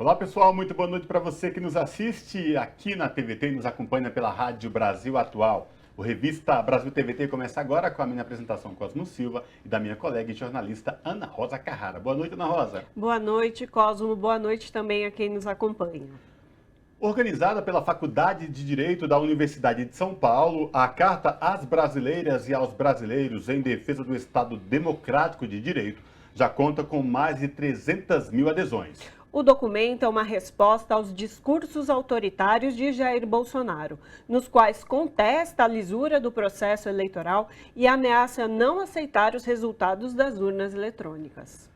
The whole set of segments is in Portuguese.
Olá pessoal, muito boa noite para você que nos assiste aqui na TVT e nos acompanha pela Rádio Brasil Atual. O Revista Brasil TVT começa agora com a minha apresentação Cosmo Silva e da minha colega e jornalista Ana Rosa Carrara. Boa noite, Ana Rosa. Boa noite, Cosmo. Boa noite também a quem nos acompanha. Organizada pela Faculdade de Direito da Universidade de São Paulo, a Carta às Brasileiras e aos Brasileiros em Defesa do Estado Democrático de Direito já conta com mais de 300 mil adesões. O documento é uma resposta aos discursos autoritários de Jair Bolsonaro, nos quais contesta a lisura do processo eleitoral e ameaça não aceitar os resultados das urnas eletrônicas.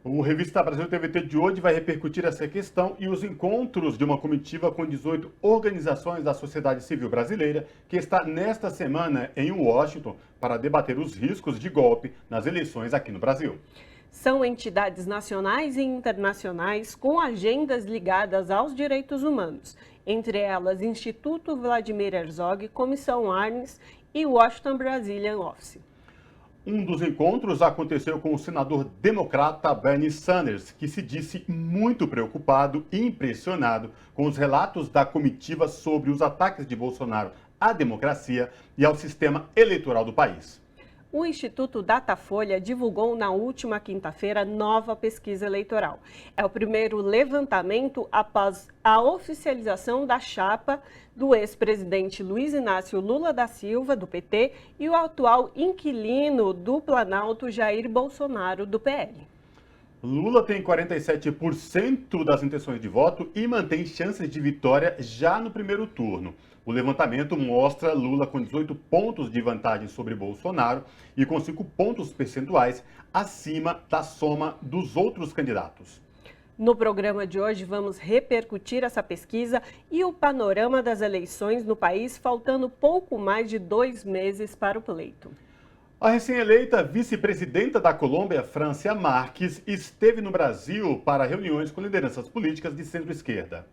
O Revista Brasil TVT de hoje vai repercutir essa questão e os encontros de uma comitiva com 18 organizações da sociedade civil brasileira que está nesta semana em Washington para debater os riscos de golpe nas eleições aqui no Brasil. São entidades nacionais e internacionais com agendas ligadas aos direitos humanos, entre elas Instituto Vladimir Herzog, Comissão Arnes e Washington Brazilian Office. Um dos encontros aconteceu com o senador democrata Bernie Sanders, que se disse muito preocupado e impressionado com os relatos da comitiva sobre os ataques de Bolsonaro à democracia e ao sistema eleitoral do país. O Instituto Datafolha divulgou na última quinta-feira nova pesquisa eleitoral. É o primeiro levantamento após a oficialização da chapa do ex-presidente Luiz Inácio Lula da Silva, do PT, e o atual inquilino do Planalto, Jair Bolsonaro, do PL. Lula tem 47% das intenções de voto e mantém chances de vitória já no primeiro turno. O levantamento mostra Lula com 18 pontos de vantagem sobre Bolsonaro e com 5 pontos percentuais acima da soma dos outros candidatos. No programa de hoje vamos repercutir essa pesquisa e o panorama das eleições no país, faltando pouco mais de 2 meses para o pleito. A recém-eleita vice-presidenta da Colômbia, Francia Márquez, esteve no Brasil para reuniões com lideranças políticas de centro-esquerda.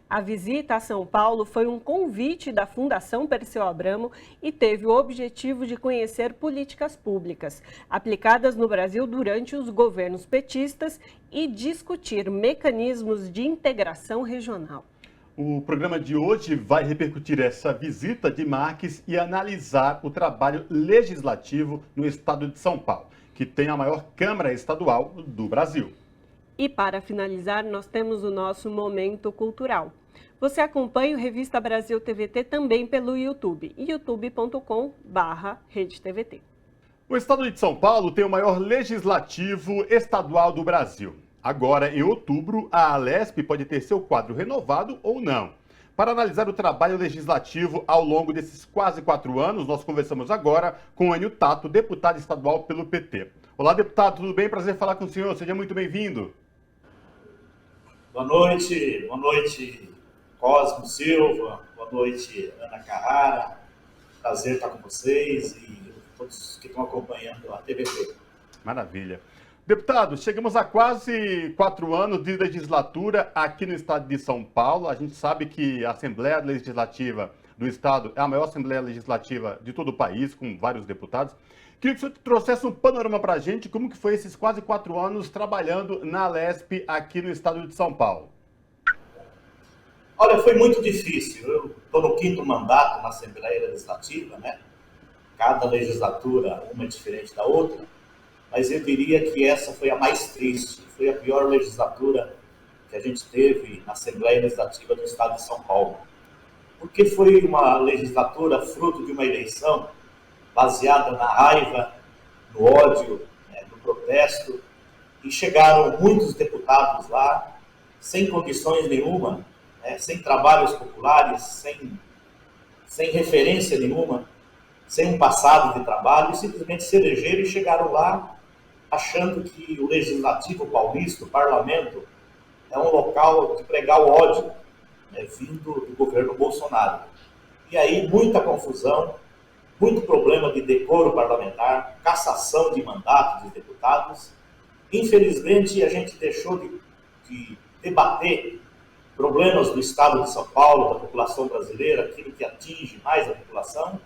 A visita a São Paulo foi um convite da Fundação Perseu Abramo e teve o objetivo de conhecer políticas públicas aplicadas no Brasil durante os governos petistas e discutir mecanismos de integração regional. O programa de hoje vai repercutir essa visita de Márquez e analisar o trabalho legislativo no estado de São Paulo, que tem a maior Câmara Estadual do Brasil. E para finalizar, nós temos o nosso Momento Cultural. Você acompanha o Revista Brasil TVT também pelo YouTube, youtube.com/RedeTVT. O estado de São Paulo tem o maior legislativo estadual do Brasil. Agora, em outubro, a Alesp pode ter seu quadro renovado ou não. Para analisar o trabalho legislativo ao longo desses quase 4 anos, nós conversamos agora com Enio Tato, deputado estadual pelo PT. Olá, deputado, tudo bem? Prazer falar com o senhor. Seja muito bem-vindo. Boa noite, Cosmo Silva, boa noite, Ana Carrara. Prazer estar com vocês e todos que estão acompanhando a TVT. Maravilha. Deputado, chegamos a quase 4 anos de legislatura aqui no estado de São Paulo. A gente sabe que a Assembleia Legislativa do estado é a maior Assembleia Legislativa de todo o país, com vários deputados. Queria que o senhor trouxesse um panorama para a gente, como que foi esses quase 4 anos trabalhando na Alesp aqui no estado de São Paulo. Olha, foi muito difícil. Eu estou no 5º mandato na Assembleia Legislativa, né? Cada legislatura, uma é diferente da outra, mas eu diria que essa foi a mais triste, foi a pior legislatura que a gente teve na Assembleia Legislativa do estado de São Paulo. Porque foi uma legislatura fruto de uma eleição baseada na raiva, no ódio, no protesto, e chegaram muitos deputados lá sem condições nenhuma, sem trabalhos populares, sem referência nenhuma, sem um passado de trabalho, e simplesmente se elegeram e chegaram lá achando que o Legislativo Paulista, o Parlamento, é um local de pregar o ódio, vindo do governo Bolsonaro. E aí muita confusão, muito problema de decoro parlamentar, cassação de mandato dos deputados. Infelizmente, a gente deixou de debater problemas do estado de São Paulo, da população brasileira, aquilo que atinge mais a população,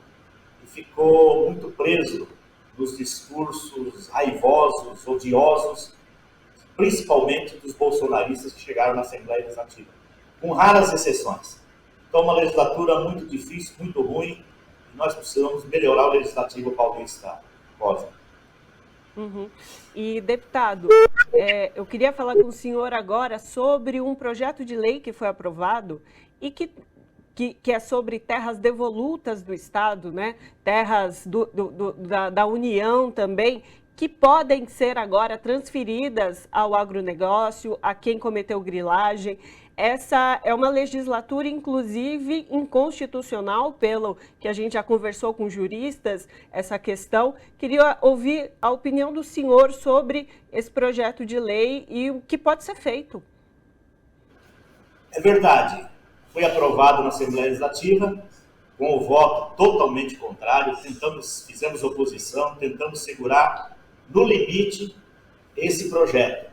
e ficou muito preso nos discursos raivosos, odiosos, principalmente dos bolsonaristas que chegaram na Assembleia Legislativa, com raras exceções. Então, uma legislatura muito difícil, muito ruim, e nós precisamos melhorar o Legislativo paulista, Rosa. Uhum. E, deputado, eu queria falar com o senhor agora sobre um projeto de lei que foi aprovado e que é sobre terras devolutas do Estado, né? Terras da União também, que podem ser agora transferidas ao agronegócio, a quem cometeu grilagem. Essa é uma legislatura, inclusive, inconstitucional, pelo que a gente já conversou com juristas, essa questão. Queria ouvir a opinião do senhor sobre esse projeto de lei e o que pode ser feito. É verdade. Foi aprovado na Assembleia Legislativa, com o voto totalmente contrário, fizemos oposição, tentamos segurar no limite esse projeto.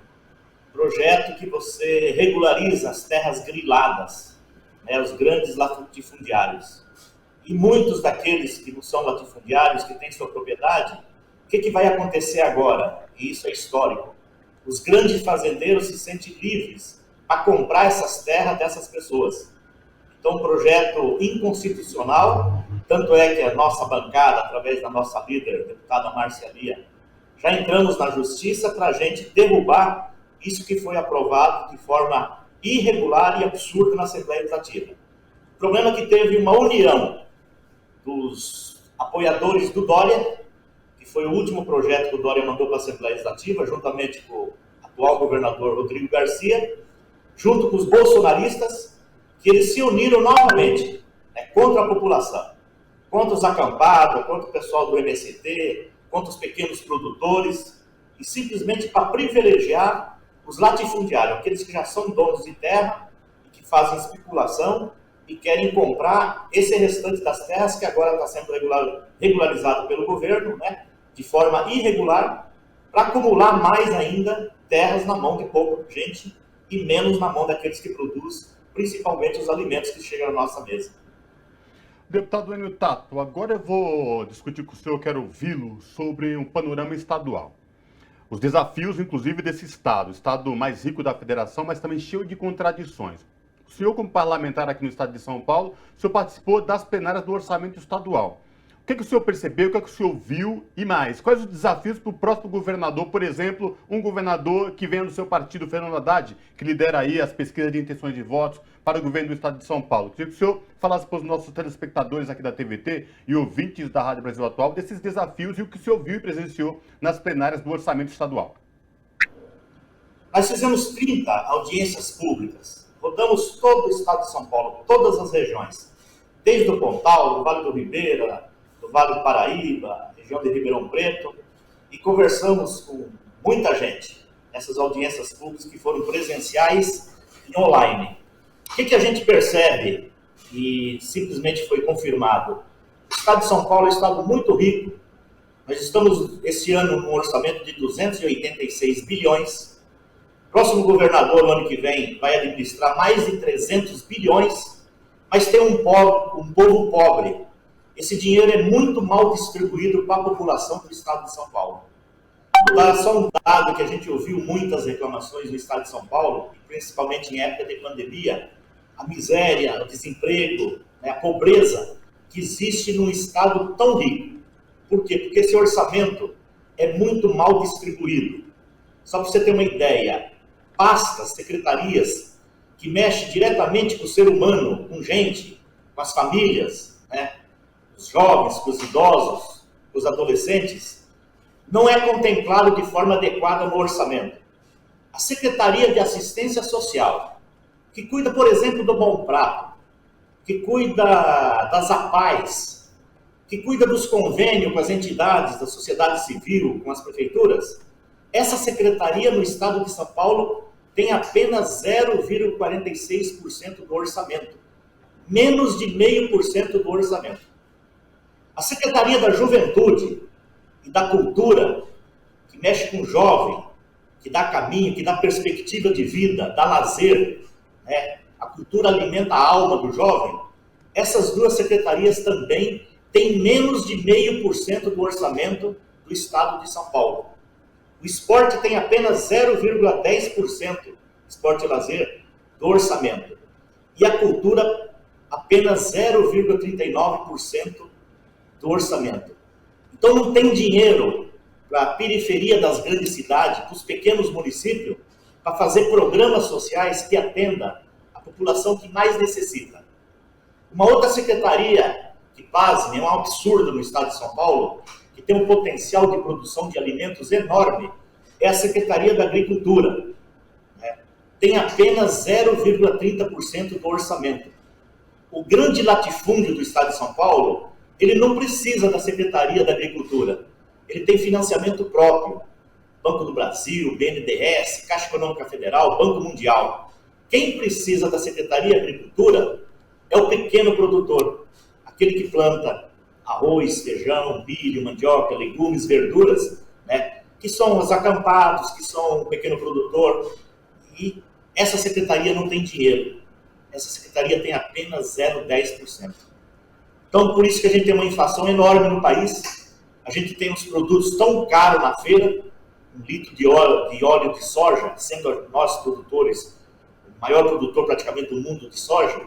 Projeto que você regulariza as terras griladas, né, os grandes latifundiários. E muitos daqueles que não são latifundiários, que têm sua propriedade, o que vai acontecer agora? E isso é histórico. Os grandes fazendeiros se sentem livres para comprar essas terras dessas pessoas. Então, um projeto inconstitucional, tanto é que a nossa bancada, através da nossa líder, a deputada Márcia Lia, já entramos na justiça para a gente derrubar isso que foi aprovado de forma irregular e absurda na Assembleia Legislativa. O problema é que teve uma união dos apoiadores do Dória, que foi o último projeto que o Dória mandou para a Assembleia Legislativa, juntamente com o atual governador Rodrigo Garcia, junto com os bolsonaristas, que eles se uniram novamente, né, contra a população, contra os acampados, contra o pessoal do MST, contra os pequenos produtores, e simplesmente para privilegiar os latifundiários, aqueles que já são donos de terra, que fazem especulação e querem comprar esse restante das terras que agora está sendo regularizado pelo governo, né, de forma irregular, para acumular mais ainda terras na mão de pouca gente e menos na mão daqueles que produzem, principalmente os alimentos que chegam à nossa mesa. Deputado Enio Tato, agora eu vou discutir com o senhor, quero ouvi-lo, sobre um panorama estadual. Os desafios, inclusive, desse estado mais rico da federação, mas também cheio de contradições. O senhor, como parlamentar aqui no estado de São Paulo, o senhor participou das plenárias do orçamento estadual. O que o senhor percebeu, o que o senhor viu e mais? Quais os desafios para o próximo governador, por exemplo, um governador que venha do seu partido, Fernando Haddad, que lidera aí as pesquisas de intenções de votos para o governo do estado de São Paulo? Queria que o senhor falasse para os nossos telespectadores aqui da TVT e ouvintes da Rádio Brasil Atual desses desafios e o que o senhor viu e presenciou nas plenárias do orçamento estadual. Nós fizemos 30 audiências públicas, rodamos todo o estado de São Paulo, todas as regiões, desde o Pontal, do Vale do Ribeira, do Vale do Paraíba, região de Ribeirão Preto, e conversamos com muita gente nessas audiências públicas que foram presenciais e online. O que a gente percebe, e simplesmente foi confirmado? O estado de São Paulo é um estado muito rico. Nós estamos, esse ano, num orçamento de 286 bilhões. O próximo governador, no ano que vem, vai administrar mais de 300 bilhões, mas tem um povo pobre. Esse dinheiro é muito mal distribuído para a população do estado de São Paulo. Vou dar só um dado que a gente ouviu muitas reclamações no estado de São Paulo, principalmente em época de pandemia, a miséria, o desemprego, né, a pobreza que existe num estado tão rico. Por quê? Porque esse orçamento é muito mal distribuído. Só para você ter uma ideia, pastas, secretarias que mexem diretamente com o ser humano, com gente, com as famílias, né, os jovens, com os idosos, com os adolescentes, não é contemplado de forma adequada no orçamento. A Secretaria de Assistência Social, que cuida, por exemplo, do Bom Prato, que cuida das APAES, que cuida dos convênios com as entidades da sociedade civil, com as prefeituras, essa secretaria no estado de São Paulo tem apenas 0,46% do orçamento, menos de 0,5% do orçamento. A Secretaria da Juventude e da Cultura, que mexe com o jovem, que dá caminho, que dá perspectiva de vida, dá lazer, né? A cultura alimenta a alma do jovem, essas duas secretarias também têm menos de 0,5% do orçamento do estado de São Paulo. O esporte tem apenas 0,10%, esporte e lazer, do orçamento. E a cultura, apenas 0,39% do orçamento. Então não tem dinheiro para a periferia das grandes cidades, para os pequenos municípios, para fazer programas sociais que atenda a população que mais necessita. Uma outra secretaria, que pasme, é um absurdo no estado de São Paulo, que tem um potencial de produção de alimentos enorme, é a Secretaria da Agricultura. Tem apenas 0,30% do orçamento. O grande latifúndio do estado de São Paulo, ele não precisa da Secretaria da Agricultura. Ele tem financiamento próprio. Banco do Brasil, BNDES, Caixa Econômica Federal, Banco Mundial. Quem precisa da Secretaria da Agricultura é o pequeno produtor. Aquele que planta arroz, feijão, milho, mandioca, legumes, verduras, né? Que são os acampados, que são o pequeno produtor. E essa secretaria não tem dinheiro. Essa secretaria tem apenas 0,10%. Então, por isso que a gente tem uma inflação enorme no país. A gente tem os produtos tão caros na feira. Um litro de óleo de soja, sendo nós produtores, o maior produtor praticamente do mundo de soja,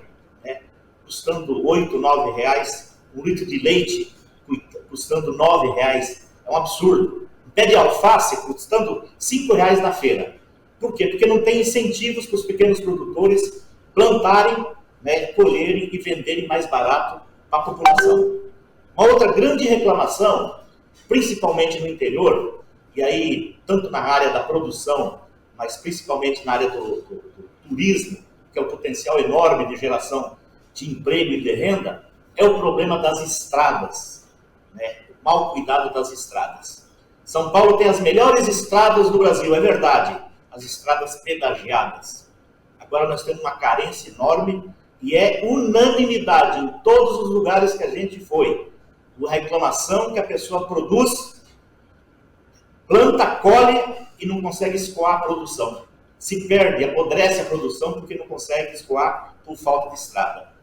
né, custando R$ 8, R$ 9. Um litro de leite custando R$ 9. É um absurdo. Um pé de alface custando R$ 5 na feira. Por quê? Porque não tem incentivos para os pequenos produtores plantarem, né, colherem e venderem mais barato para a população. Uma outra grande reclamação, principalmente no interior, e aí tanto na área da produção, mas principalmente na área do turismo, que é o potencial enorme de geração de emprego e de renda, é o problema das estradas, né? O mau cuidado das estradas. São Paulo tem as melhores estradas do Brasil, é verdade, as estradas pedagiadas. Agora nós temos uma carência enorme e é unanimidade em todos os lugares que a gente foi. A reclamação que a pessoa produz, planta, colhe e não consegue escoar a produção. Se perde, apodrece a produção porque não consegue escoar por falta de estrada.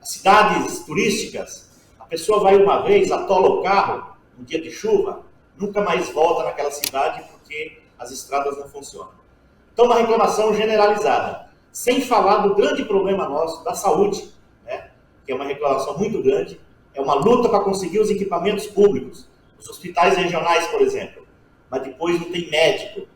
As cidades turísticas, a pessoa vai uma vez, atola o carro, um dia de chuva, nunca mais volta naquela cidade porque as estradas não funcionam. Então, uma reclamação generalizada. Sem falar do grande problema nosso da saúde, né? Que é uma reclamação muito grande, é uma luta para conseguir os equipamentos públicos, os hospitais regionais, por exemplo, mas depois não tem médico,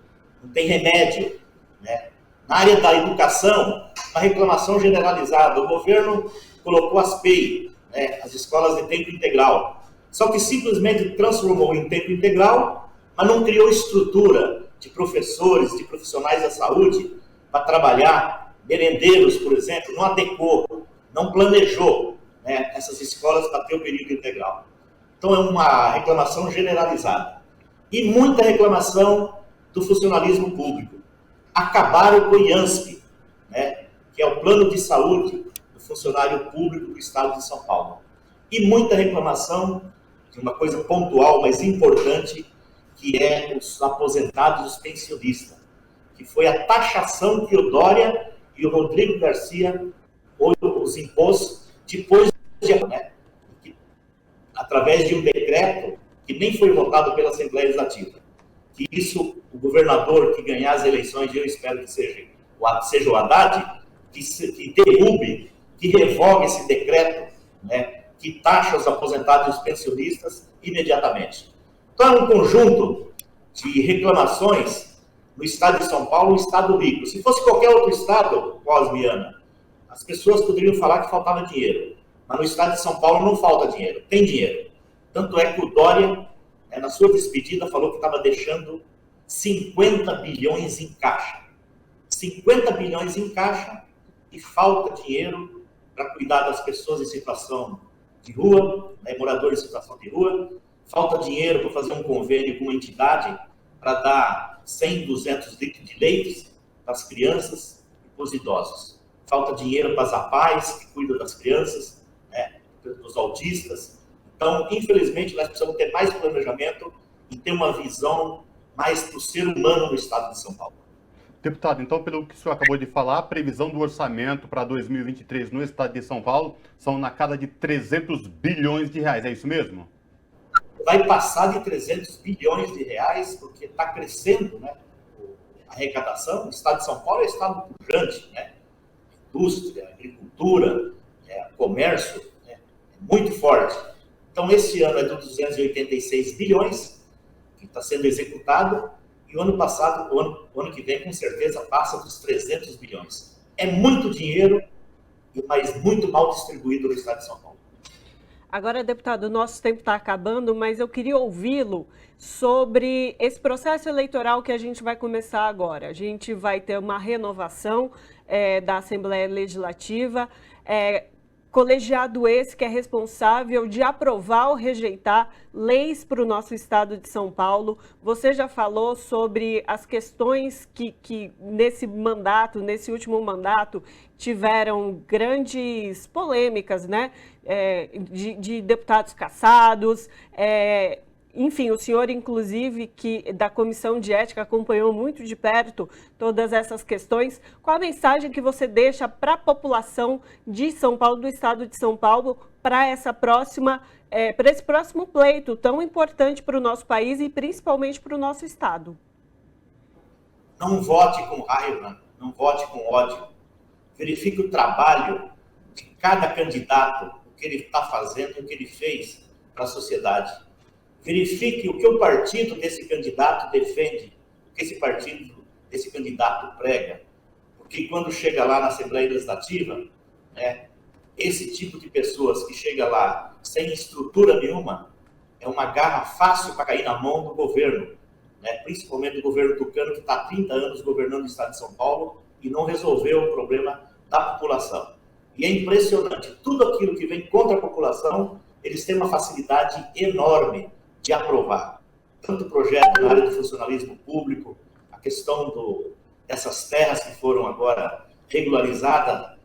não tem remédio, né? Na área da educação, uma reclamação generalizada, o governo colocou as PEI, né? As escolas de tempo integral, só que simplesmente transformou em tempo integral, mas não criou estrutura de professores, de profissionais da saúde para trabalhar. Merendeiros, por exemplo, não adequou, não planejou, né, essas escolas para ter o período integral. Então é uma reclamação generalizada. E muita reclamação do funcionalismo público. Acabaram com o IANSP, né, que é o plano de saúde do funcionário público do estado de São Paulo. E muita reclamação de uma coisa pontual, mas importante, que é os aposentados e os pensionistas, que foi a taxação que o Dória e o Rodrigo Garcia os impôs depois de, né, através de um decreto que nem foi votado pela Assembleia Legislativa. Que isso, o governador que ganhar as eleições, eu espero que seja o Haddad, que derrube, que revogue esse decreto, né, que taxa os aposentados e os pensionistas imediatamente. Então é um conjunto de reclamações no estado de São Paulo, um estado rico. Se fosse qualquer outro estado, Cosmiana, as pessoas poderiam falar que faltava dinheiro. Mas no estado de São Paulo não falta dinheiro, tem dinheiro. Tanto é que o Dória, na sua despedida, falou que estava deixando 50 bilhões em caixa. 50 bilhões em caixa e falta dinheiro para cuidar das pessoas em situação de rua, né, moradores em situação de rua. Falta dinheiro para fazer um convênio com uma entidade para dar 100, 200 litros de leite para as crianças e para os idosos. Falta dinheiro para as APAES, que cuidam das crianças, né, dos autistas. Então, infelizmente, nós precisamos ter mais planejamento e ter uma visão mais para o ser humano no estado de São Paulo. Deputado, então, pelo que o senhor acabou de falar, a previsão do orçamento para 2023 no estado de São Paulo são na casa de 300 bilhões de reais, é isso mesmo? vai passar de 300 bilhões de reais, porque está crescendo, né, a arrecadação. O estado de São Paulo é um estado pujante, né? Indústria, agricultura, comércio, né, é muito forte. Então, esse ano é de 286 bilhões, que está sendo executado, e o ano passado, o ano que vem, com certeza, passa dos 300 bilhões. É muito dinheiro, mas muito mal distribuído no estado de São Paulo. Agora, deputado, o nosso tempo está acabando, mas eu queria ouvi-lo sobre esse processo eleitoral que a gente vai começar agora. A gente vai ter uma renovação da Assembleia Legislativa, colegiado esse que é responsável de aprovar ou rejeitar leis para o nosso estado de São Paulo. Você já falou sobre as questões que nesse mandato, nesse último mandato, tiveram grandes polêmicas, né? De deputados cassados, enfim, o senhor, inclusive, que da Comissão de Ética acompanhou muito de perto todas essas questões. Qual a mensagem que você deixa para a população de São Paulo, do estado de São Paulo, para esse próximo pleito tão importante para o nosso país e principalmente para o nosso estado? Não vote com raiva, não vote com ódio. Verifique o trabalho de cada candidato, o que ele está fazendo, o que ele fez para a sociedade. Verifique o que o partido desse candidato defende, o que esse candidato prega. Porque quando chega lá na Assembleia Legislativa, né, esse tipo de pessoas que chega lá sem estrutura nenhuma, é uma garra fácil para cair na mão do governo, né, principalmente do governo tucano, que está há 30 anos governando o estado de São Paulo e não resolveu o problema da população. E é impressionante, tudo aquilo que vem contra a população, eles têm uma facilidade enorme de aprovar. Tanto projeto na área do funcionalismo público, a questão dessas terras que foram agora regularizadas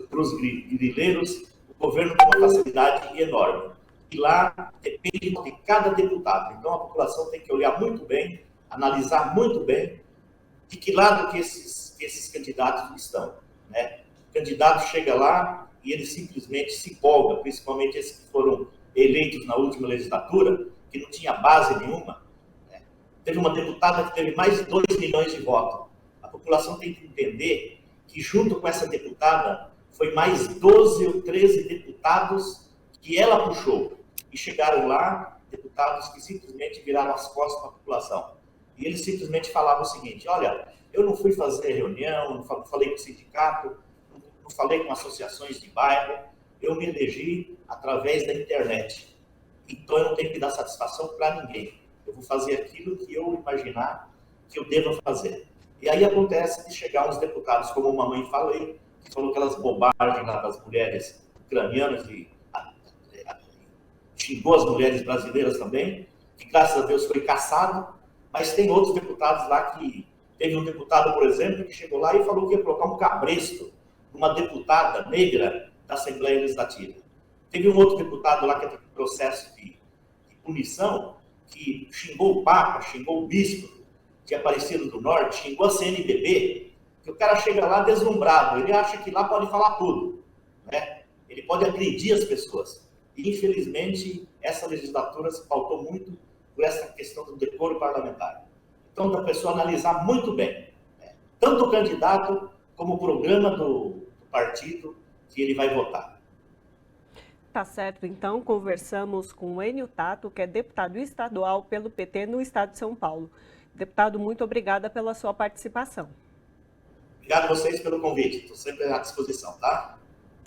para os grileiros, o governo tem uma facilidade enorme. E lá depende de cada deputado. Então a população tem que olhar muito bem, analisar muito bem de que lado que esses candidatos estão, né? O candidato chega lá e ele simplesmente se empolga, principalmente esses que foram eleitos na última legislatura, que não tinha base nenhuma, né? Teve uma deputada que teve mais de 2 milhões de votos. A população tem que entender que, junto com essa deputada, foi mais 12 ou 13 deputados que ela puxou. E chegaram lá, deputados que simplesmente viraram as costas para a população. E eles simplesmente falavam o seguinte: olha, eu não fui fazer reunião, não falei com o sindicato, não falei com associações de bairro, eu me elegi através da internet. Então eu não tenho que dar satisfação para ninguém. Eu vou fazer aquilo que eu imaginar que eu devo fazer. E aí acontece de chegar uns deputados, como a mamãe falei, que falou aquelas bobagens lá das mulheres ucranianas e xingou as mulheres brasileiras também, que graças a Deus foi caçado, mas tem outros deputados lá que... Teve um deputado, por exemplo, que chegou lá e falou que ia colocar um cabresto numa deputada negra da Assembleia Legislativa. Teve um outro deputado lá que está em processo de punição, que xingou o Papa, xingou o Bispo de Aparecido do Norte, xingou a CNBB, que o cara chega lá deslumbrado, ele acha que lá pode falar tudo, né? Ele pode agredir as pessoas. E, infelizmente, essa legislatura se pautou muito por essa questão do decoro parlamentar. Então, da pessoa analisar muito bem, né, tanto o candidato como o programa do partido que ele vai votar. Tá certo, então conversamos com o Enio Tato, que é deputado estadual pelo PT no estado de São Paulo. Deputado, muito obrigada pela sua participação. Obrigado a vocês pelo convite, estou sempre à disposição, tá?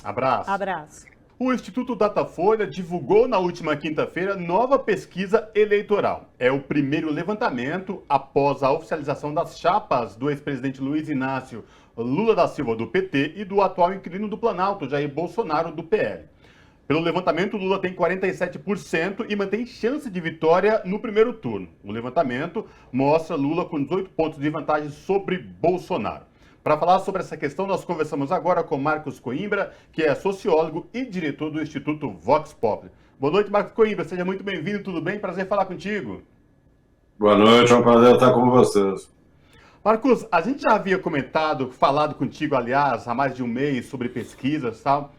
Abraço. Abraço. O Instituto Datafolha divulgou na última quinta-feira nova pesquisa eleitoral. É o primeiro levantamento após a oficialização das chapas do ex-presidente Luiz Inácio Lula da Silva, do PT, e do atual inquilino do Planalto, Jair Bolsonaro, do PL. Pelo levantamento, Lula tem 47% e mantém chance de vitória no primeiro turno. O levantamento mostra Lula com 18 pontos de vantagem sobre Bolsonaro. Para falar sobre essa questão, nós conversamos agora com Marcos Coimbra, que é sociólogo e diretor do Instituto Vox Populi. Boa noite, Marcos Coimbra. Seja muito bem-vindo, tudo bem? Prazer falar contigo. Boa noite, é um prazer estar com vocês. Marcos, a gente já havia falado contigo, aliás, há mais de um mês sobre pesquisas e tal.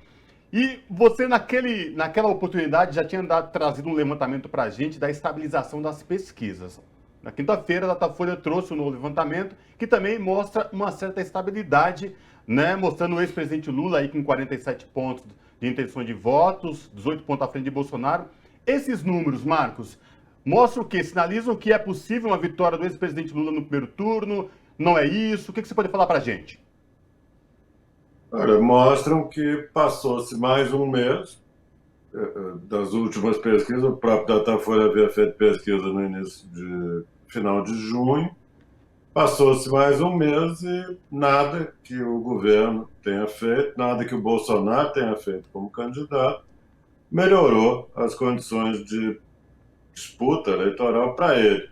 E você, naquela oportunidade, já tinha trazido um levantamento para a gente da estabilização das pesquisas. Na quinta-feira, a Datafolha trouxe um novo levantamento que também mostra uma certa estabilidade, né? Mostrando o ex-presidente Lula aí com 47 pontos de intenção de votos, 18 pontos à frente de Bolsonaro. Esses números, Marcos, mostram o quê? Sinalizam que é possível uma vitória do ex-presidente Lula no primeiro turno? Não é isso? O que você pode falar para a gente? Olha, mostram que passou-se mais um mês das últimas pesquisas. O próprio Datafolha havia feito pesquisa no final de junho. Passou-se mais um mês e nada que o governo tenha feito, nada que o Bolsonaro tenha feito como candidato, melhorou as condições de disputa eleitoral para ele.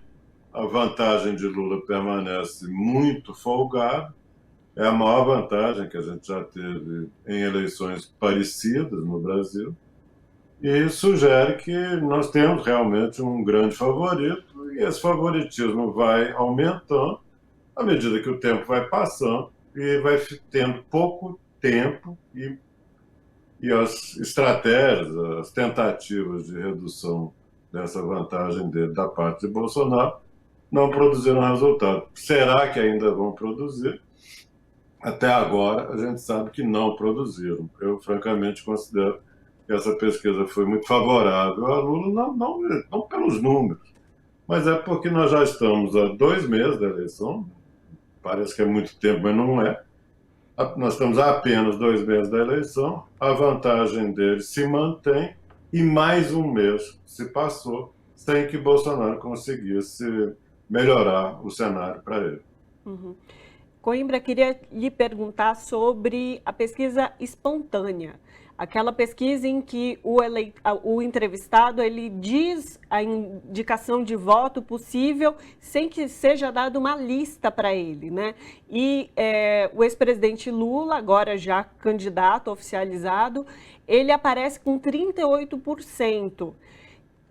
A vantagem de Lula permanece muito folgada, é a maior vantagem que a gente já teve em eleições parecidas no Brasil, e sugere que nós temos realmente um grande favorito, e esse favoritismo vai aumentando à medida que o tempo vai passando e vai tendo pouco tempo e as estratégias, as tentativas de redução dessa vantagem dele da parte de Bolsonaro não produziram resultado. Será que ainda vão produzir? Até agora, a gente sabe que não produziram. Eu, francamente, considero que essa pesquisa foi muito favorável a Lula, não pelos números, mas é porque nós já estamos há 2 meses da eleição. Parece que é muito tempo, mas não é. Nós estamos há apenas 2 meses da eleição, a vantagem dele se mantém e mais um mês se passou sem que Bolsonaro conseguisse melhorar o cenário para ele. Uhum. Coimbra, queria lhe perguntar sobre a pesquisa espontânea. Aquela pesquisa em que o entrevistado ele diz a indicação de voto possível sem que seja dada uma lista para ele, né? E o ex-presidente Lula, agora já candidato oficializado, ele aparece com 38%.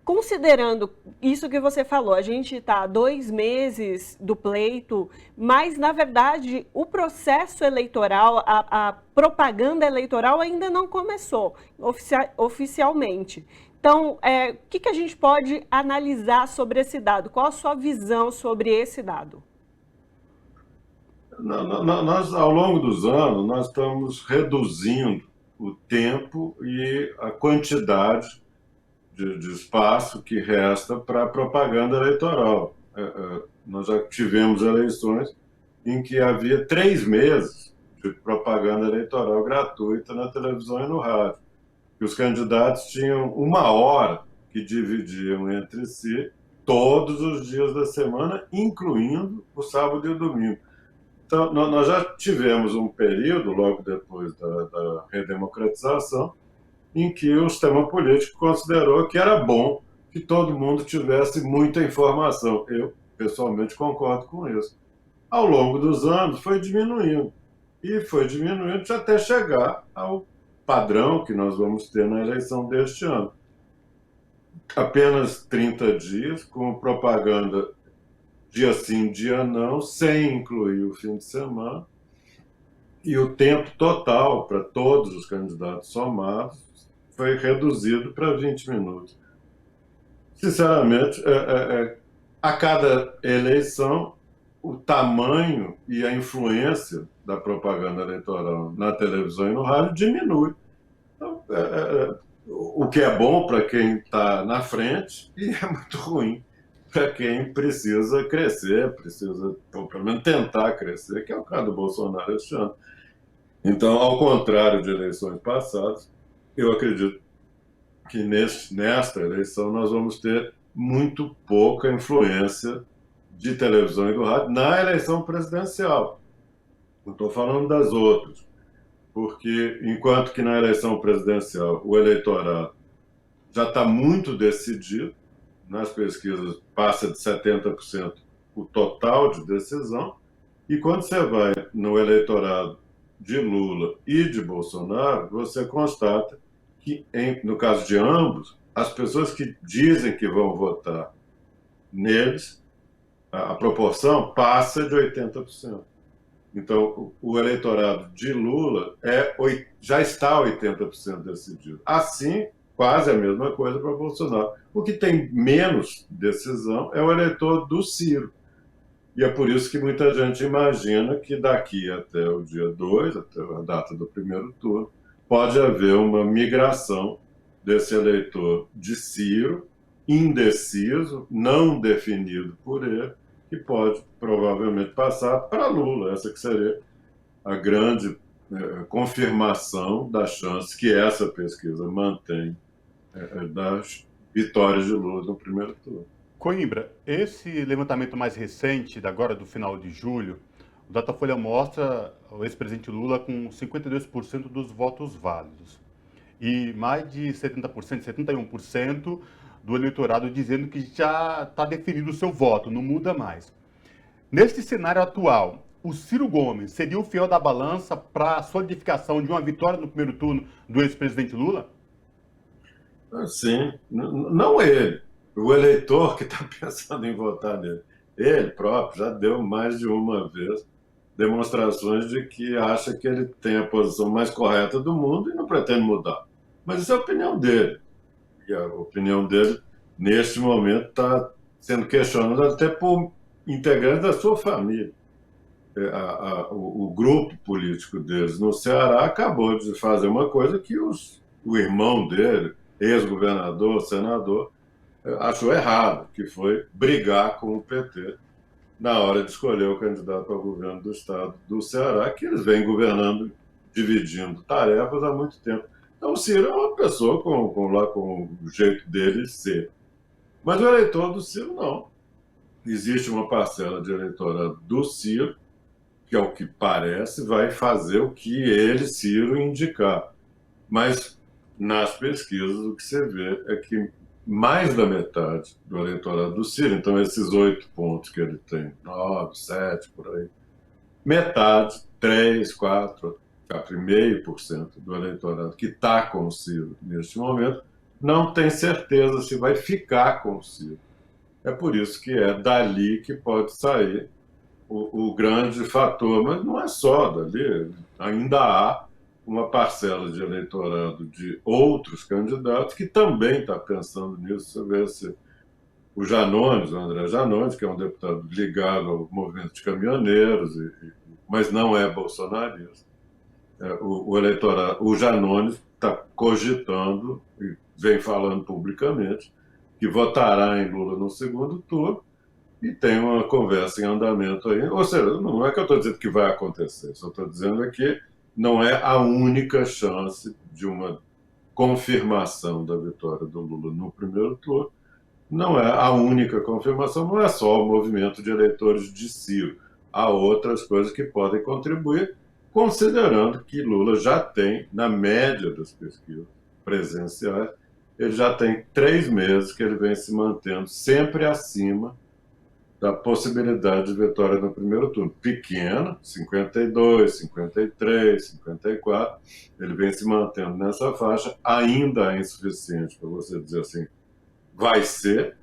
Considerando isso que você falou, a gente está há 2 meses do pleito, mas, na verdade, o processo eleitoral, a propaganda eleitoral ainda não começou oficialmente. Então, o que a gente pode analisar sobre esse dado? Qual a sua visão sobre esse dado? Nós, ao longo dos anos, nós estamos reduzindo o tempo e a quantidade de espaço que resta para a propaganda eleitoral. Nós já tivemos eleições em que havia 3 meses de propaganda eleitoral gratuita na televisão e no rádio. E os candidatos tinham 1 hora que dividiam entre si todos os dias da semana, incluindo o sábado e o domingo. Então, nós já tivemos um período, logo depois da redemocratização, em que o sistema político considerou que era bom que todo mundo tivesse muita informação. Eu, pessoalmente, concordo com isso. Ao longo dos anos, foi diminuindo. E foi diminuindo até chegar ao padrão que nós vamos ter na eleição deste ano. Apenas 30 dias, com propaganda dia sim, dia não, sem incluir o fim de semana. E o tempo total para todos os candidatos somados foi reduzido para 20 minutos. Sinceramente, a cada eleição, o tamanho e a influência da propaganda eleitoral na televisão e no rádio diminui. Então, o que é bom para quem está na frente e é muito ruim para quem precisa crescer, precisa, pelo menos, tentar crescer, que é o caso do Bolsonaro este ano. Então, ao contrário de eleições passadas, eu acredito que nesta eleição nós vamos ter muito pouca influência de televisão e do rádio na eleição presidencial. Não estou falando das outras, porque enquanto que na eleição presidencial o eleitorado já está muito decidido, nas pesquisas passa de 70% o total de decisão, e quando você vai no eleitorado de Lula e de Bolsonaro, você constata que, no caso de ambos, as pessoas que dizem que vão votar neles, a proporção passa de 80%. Então, o eleitorado de Lula já está 80% decidido. Assim, quase a mesma coisa para Bolsonaro. O que tem menos decisão é o eleitor do Ciro. E é por isso que muita gente imagina que daqui até o dia 2, até a data do primeiro turno, pode haver uma migração desse eleitor de Ciro, indeciso, não definido por ele, que pode provavelmente passar para Lula. Essa que seria a grande confirmação da chance que essa pesquisa mantém das vitórias de Lula no primeiro turno. Coimbra, esse levantamento mais recente, agora do final de julho, o Datafolha mostra o ex-presidente Lula com 52% dos votos válidos e mais de 70%, 71% do eleitorado dizendo que já está definido o seu voto, não muda mais. Neste cenário atual, o Ciro Gomes seria o fiel da balança para a solidificação de uma vitória no primeiro turno do ex-presidente Lula? Sim, não ele. O eleitor que está pensando em votar nele. Ele próprio já deu mais de uma vez demonstrações de que acha que ele tem a posição mais correta do mundo e não pretende mudar. Mas isso é a opinião dele. E a opinião dele, neste momento, está sendo questionada até por integrantes da sua família. O grupo político deles no Ceará acabou de fazer uma coisa que o irmão dele, ex-governador, senador, achou errado, que foi brigar com o PT na hora de escolher o candidato ao governo do estado do Ceará, que eles vêm governando, dividindo tarefas há muito tempo. Então o Ciro é uma pessoa com o jeito dele ser. Mas o eleitor do Ciro não. Existe uma parcela de eleitorado do Ciro, que é o que parece, vai fazer o que ele, Ciro, indicar. Mas nas pesquisas o que você vê é que mais da metade do eleitorado do Ciro, então esses 8 pontos que ele tem, 9, 7, por aí, metade, 3, 4, 4,5% do eleitorado que está com o Ciro neste momento, não tem certeza se vai ficar com o Ciro. É por isso que é dali que pode sair o grande fator, mas não é só dali, ainda há uma parcela de eleitorado de outros candidatos que também está pensando nisso. Você vê se o Janones, o André Janones, que é um deputado ligado ao movimento de caminhoneiros, mas não é bolsonarista. O Janones está cogitando, e vem falando publicamente, que votará em Lula no segundo turno, e tem uma conversa em andamento aí. Ou seja, não é que eu estou dizendo que vai acontecer, só estou dizendo é que não é a única chance de uma confirmação da vitória do Lula no primeiro turno. Não é a única confirmação, não é só o movimento de eleitores de Ciro. Há outras coisas que podem contribuir, considerando que Lula já tem, na média das pesquisas presenciais, ele já tem 3 meses que ele vem se mantendo sempre acima da possibilidade de vitória no primeiro turno. Pequena, 52, 53, 54, ele vem se mantendo nessa faixa, ainda é insuficiente para você dizer assim, vai ser,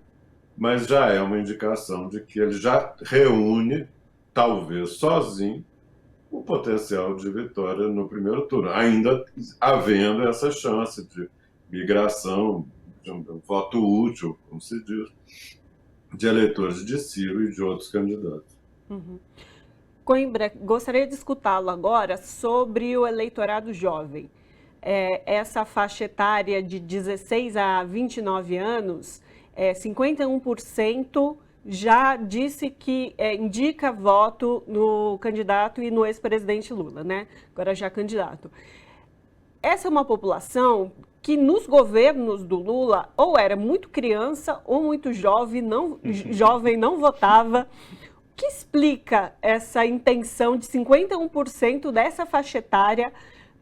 mas já é uma indicação de que ele já reúne, talvez sozinho, o potencial de vitória no primeiro turno, ainda havendo essa chance de migração, de um voto útil, como se diz, de eleitores de Ciro e de outros candidatos. Uhum. Coimbra, gostaria de escutá-lo agora sobre o eleitorado jovem. Essa faixa etária de 16 a 29 anos, 51% já disse que indica voto no candidato e no ex-presidente Lula, né? Agora já candidato. Essa é uma população que nos governos do Lula ou era muito criança ou muito jovem, não votava. O que explica essa intenção de 51% dessa faixa etária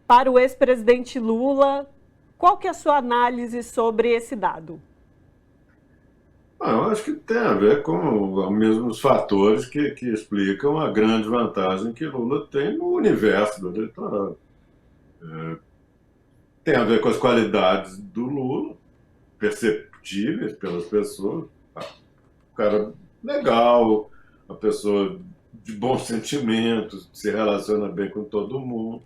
para o ex-presidente Lula? Qual que é a sua análise sobre esse dado? Eu acho que tem a ver com os mesmos fatores que explicam a grande vantagem que Lula tem no universo do eleitorado. Tem a ver com as qualidades do Lula, perceptíveis pelas pessoas. O cara legal, a pessoa de bons sentimentos, se relaciona bem com todo mundo,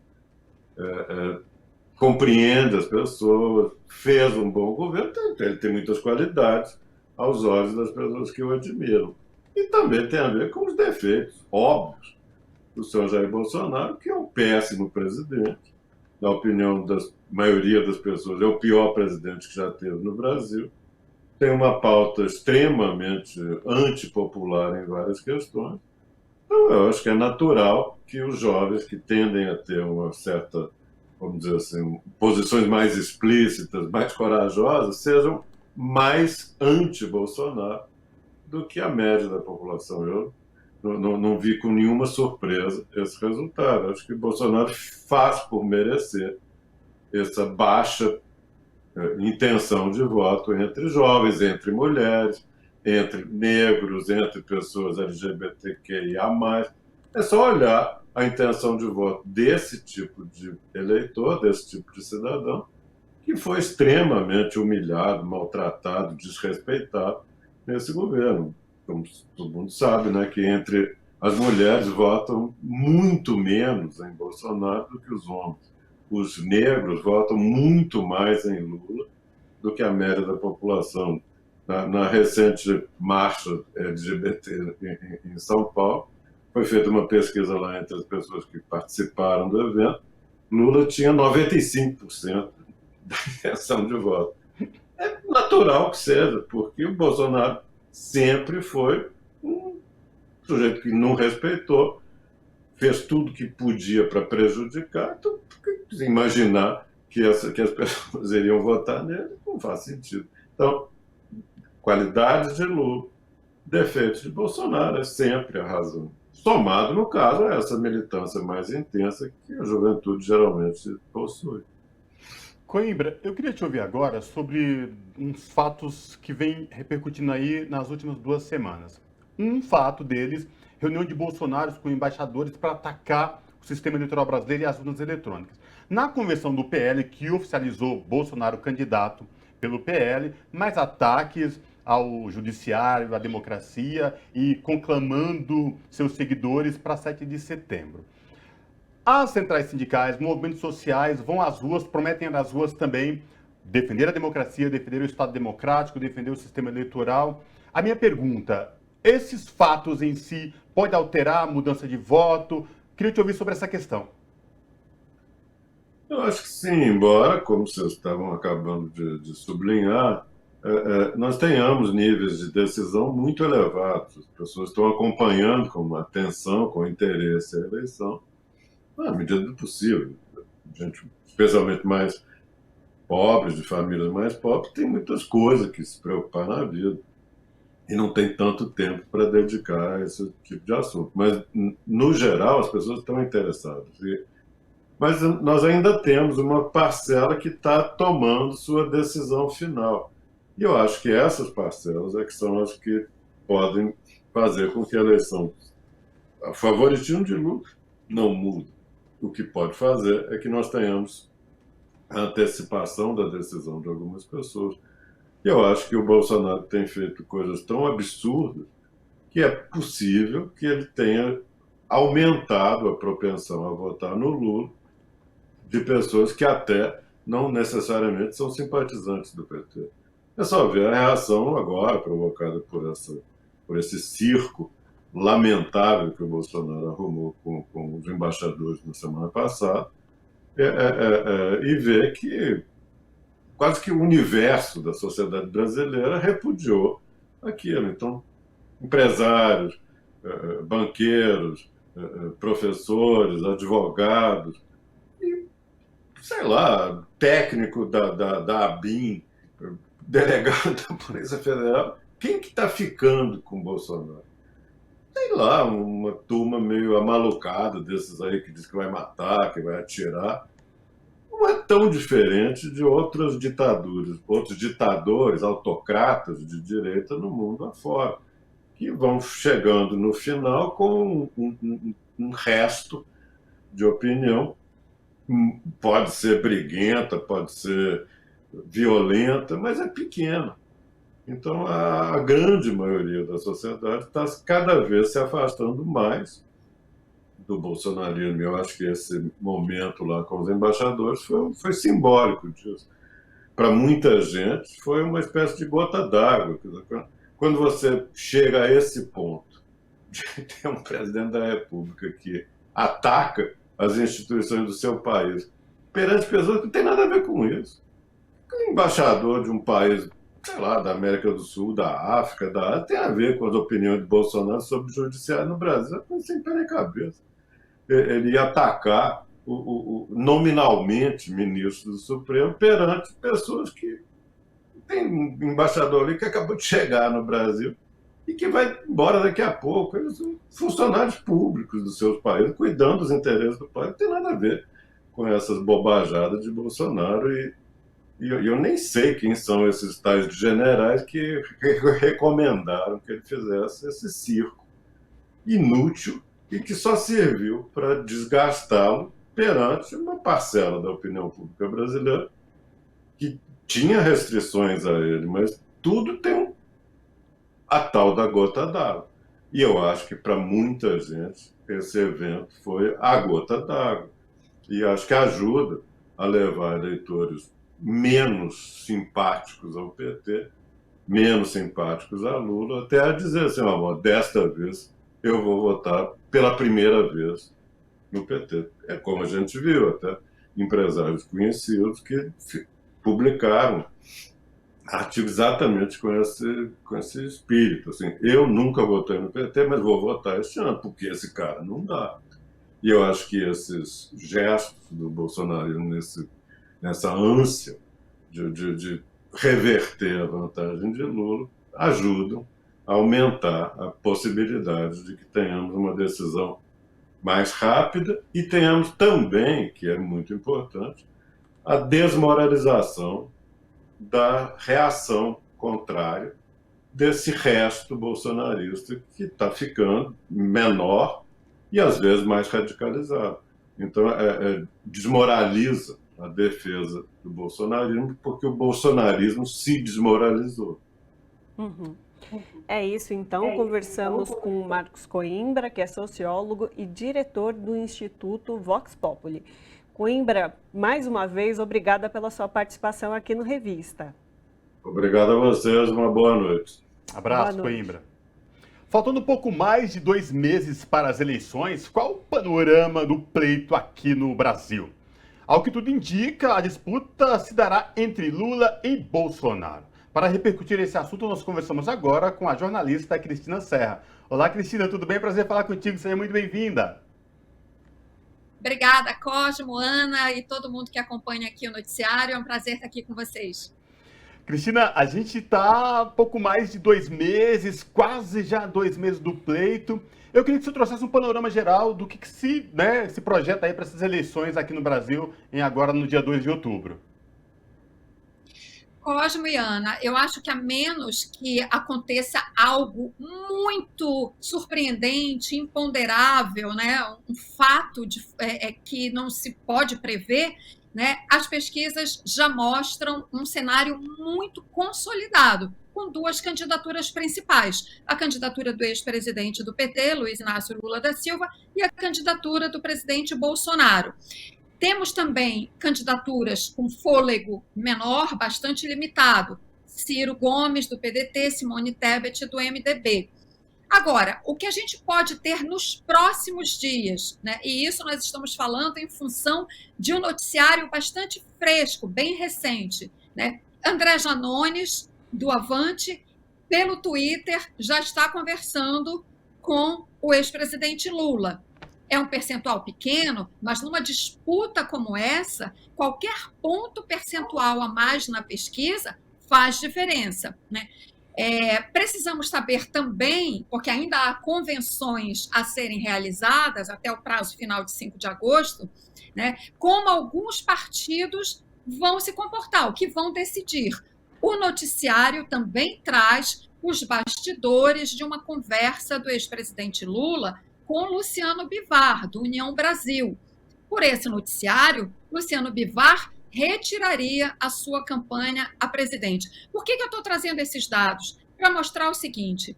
compreende as pessoas, fez um bom governo, ele tem muitas qualidades aos olhos das pessoas que o admiram. E também tem a ver com os defeitos óbvios do senhor Jair Bolsonaro, que é um péssimo presidente, na opinião da maioria das pessoas, é o pior presidente que já teve no Brasil, tem uma pauta extremamente antipopular em várias questões. Então, eu acho que é natural que os jovens que tendem a ter uma certa, vamos dizer assim, posições mais explícitas, mais corajosas, sejam mais anti-Bolsonaro do que a média da população. Eu não vi com nenhuma surpresa esse resultado. Acho que Bolsonaro faz por merecer essa baixa intenção de voto entre jovens, entre mulheres, entre negros, entre pessoas LGBTQIA+. É só olhar a intenção de voto desse tipo de eleitor, desse tipo de cidadão, que foi extremamente humilhado, maltratado, desrespeitado nesse governo. Como todo mundo sabe, né, que entre as mulheres votam muito menos em Bolsonaro do que os homens. Os negros votam muito mais em Lula do que a média da população. Na recente marcha LGBT em São Paulo, foi feita uma pesquisa lá entre as pessoas que participaram do evento. Lula tinha 95% da intenção de voto. É natural que seja, porque o Bolsonaro sempre foi um sujeito que não respeitou, fez tudo que podia para prejudicar. Então, imaginar que as pessoas iriam votar nele não faz sentido. Então, qualidades de Lula, defeitos de Bolsonaro, é sempre a razão. Somado, no caso, a essa militância mais intensa que a juventude geralmente possui. Coimbra, eu queria te ouvir agora sobre uns fatos que vêm repercutindo aí nas últimas 2 semanas. Um fato deles, reunião de bolsonaros com embaixadores para atacar o sistema eleitoral brasileiro e as urnas eletrônicas. Na convenção do PL, que oficializou Bolsonaro candidato pelo PL, mais ataques ao judiciário, à democracia e conclamando seus seguidores para 7 de setembro. As centrais sindicais, movimentos sociais vão às ruas, prometem nas ruas também defender a democracia, defender o Estado democrático, defender o sistema eleitoral. A minha pergunta, esses fatos em si podem alterar a mudança de voto? Queria te ouvir sobre essa questão. Eu acho que sim, embora, como vocês estavam acabando de sublinhar, nós tenhamos níveis de decisão muito elevados. As pessoas estão acompanhando com atenção, com interesse a eleição, na medida do possível. Gente, especialmente mais pobres, de famílias mais pobres, tem muitas coisas que se preocupar na vida e não tem tanto tempo para dedicar a esse tipo de assunto. Mas, no geral, as pessoas estão interessadas. Mas nós ainda temos uma parcela que está tomando sua decisão final. E eu acho que essas parcelas é que são as que podem fazer com que a eleição, a favoritismo de Lula, não mude. O que pode fazer é que nós tenhamos a antecipação da decisão de algumas pessoas. E eu acho que o Bolsonaro tem feito coisas tão absurdas que é possível que ele tenha aumentado a propensão a votar no Lula de pessoas que até não necessariamente são simpatizantes do PT. É só ver a reação agora provocada por esse circo lamentável que o Bolsonaro arrumou com os embaixadores na semana passada, e ver que quase que o universo da sociedade brasileira repudiou aquilo. Então, empresários, banqueiros, professores, advogados, e, sei lá, técnico da ABIN, delegado da Polícia Federal, quem que está ficando com o Bolsonaro? Sei lá, uma turma meio amalucada desses aí que diz que vai matar, que vai atirar. Não é tão diferente de outras ditaduras, outros ditadores, autocratas de direita no mundo afora, que vão chegando no final com um resto de opinião. Pode ser briguenta, pode ser violenta, mas é pequena. Então, a grande maioria da sociedade está cada vez se afastando mais do bolsonarismo. Eu acho que esse momento lá com os embaixadores foi simbólico disso. Para muita gente, foi uma espécie de gota d'água. Quando você chega a esse ponto de ter um presidente da República que ataca as instituições do seu país perante pessoas que não têm nada a ver com isso. O embaixador de um país, sei lá, da América do Sul, da África, da Ásia, tem a ver com as opiniões de Bolsonaro sobre o judiciário no Brasil. É sem pé nem cabeça. Ele ia atacar nominalmente ministro do Supremo perante pessoas que tem um embaixador ali que acabou de chegar no Brasil e que vai embora daqui a pouco. Eles são funcionários públicos dos seus países, cuidando dos interesses do país. Não tem nada a ver com essas bobajadas de Bolsonaro. E eu nem sei quem são esses tais generais que recomendaram que ele fizesse esse circo inútil e que só serviu para desgastá-lo perante uma parcela da opinião pública brasileira que tinha restrições a ele, mas tudo tem a tal da gota d'água. E eu acho que para muita gente esse evento foi a gota d'água. E acho que ajuda a levar eleitores menos simpáticos ao PT, menos simpáticos a Lula, até a dizer assim, desta vez eu vou votar pela primeira vez no PT. É como a gente viu, até empresários conhecidos que publicaram artigos exatamente com esse espírito. Assim, eu nunca votei no PT, mas vou votar este ano, porque esse cara não dá. E eu acho que esses gestos do bolsonarismo nessa ânsia de reverter a vantagem de Lula ajudam a aumentar a possibilidade de que tenhamos uma decisão mais rápida e tenhamos também, que é muito importante, a desmoralização da reação contrária desse resto bolsonarista que está ficando menor e às vezes mais radicalizado. Então, desmoraliza a defesa do bolsonarismo porque o bolsonarismo se desmoralizou. Uhum. É isso, então, conversamos com o Marcos Coimbra, que é sociólogo e diretor do Instituto Vox Populi. Coimbra, mais uma vez, obrigada pela sua participação aqui no Revista. Obrigado a vocês, uma boa noite. Abraço, Coimbra. Faltando pouco mais de 2 meses para as eleições, qual o panorama do pleito aqui no Brasil? Ao que tudo indica, a disputa se dará entre Lula e Bolsonaro. Para repercutir esse assunto, nós conversamos agora com a jornalista Cristina Serra. Olá, Cristina, tudo bem? Prazer falar contigo, seja muito bem-vinda. Obrigada, Cosmo, Ana e todo mundo que acompanha aqui o noticiário. É um prazer estar aqui com vocês. Cristina, a gente está pouco mais de 2 meses, quase já 2 meses do pleito. Eu queria que você trouxesse um panorama geral do que se projeta aí para essas eleições aqui no Brasil, agora no dia 2 de outubro. Cosmo e Ana, eu acho que a menos que aconteça algo muito surpreendente, imponderável, né, um fato que não se pode prever, né, as pesquisas já mostram um cenário muito consolidado, com 2 candidaturas principais. A candidatura do ex-presidente do PT, Luiz Inácio Lula da Silva, e a candidatura do presidente Bolsonaro. Temos também candidaturas com fôlego menor, bastante limitado. Ciro Gomes, do PDT, Simone Tebet, do MDB. Agora, o que a gente pode ter nos próximos dias, né? E isso nós estamos falando em função de um noticiário bastante fresco, bem recente, né? André Janones, do Avante, pelo Twitter, já está conversando com o ex-presidente Lula. É um percentual pequeno, mas numa disputa como essa, qualquer ponto percentual a mais na pesquisa faz diferença, né? Precisamos saber também, porque ainda há convenções a serem realizadas até o prazo final de 5 de agosto, né, como alguns partidos vão se comportar, o que vão decidir. O noticiário também traz os bastidores de uma conversa do ex-presidente Lula com Luciano Bivar, do União Brasil. Por esse noticiário, Luciano Bivar retiraria a sua campanha a presidente. Por que eu estou trazendo esses dados? Para mostrar o seguinte,